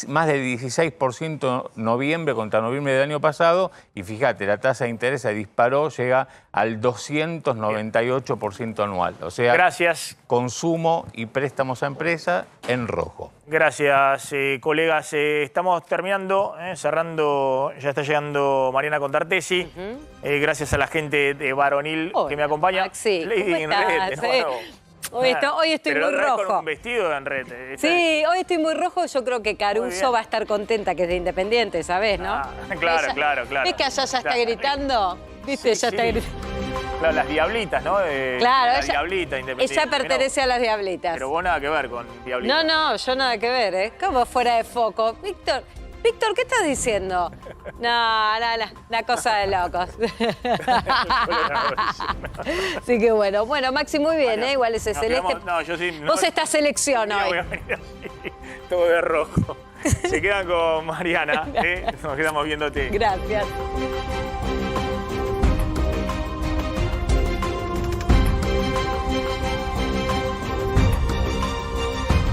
más del 16% noviembre contra noviembre del año pasado. Y fíjate, la tasa de interés se disparó, llega al 298% anual. O sea, gracias. Consumo y préstamos a empresa en rojo. Gracias, colegas. Estamos terminando, cerrando. Ya está llegando Mariana Contartesi. Gracias a la gente de Varonil que me acompaña. Maxi, Lady ¿cómo in estás? Red, de nuevo. Hoy estoy Pero muy otra vez rojo. con un vestido en red. Sí, hoy estoy muy rojo. Yo creo que Caruso va a estar contenta, que es de Independiente, ¿sabés, no? Claro, Ella- claro. ¿Ves que allá ya está gritando? ¿Viste? Sí, ya está sí. gritando. Claro, las Diablitas, ¿no? Claro, la ella- Diablita Independiente. Ella pertenece a las Diablitas. Pero vos nada que ver con Diablita. No, yo nada que ver, ¿eh? ¿Cómo fuera de foco? Víctor, ¿qué estás diciendo? No, una cosa de locos. Así que bueno, Maxi, muy bien, ¿eh? Igual ese Nos celeste. quedamos- no, yo sí. no- Vos estás selección no, hoy. voy a venir así, todo de rojo. Se quedan con Mariana, ¿eh? Nos quedamos viéndote. Gracias.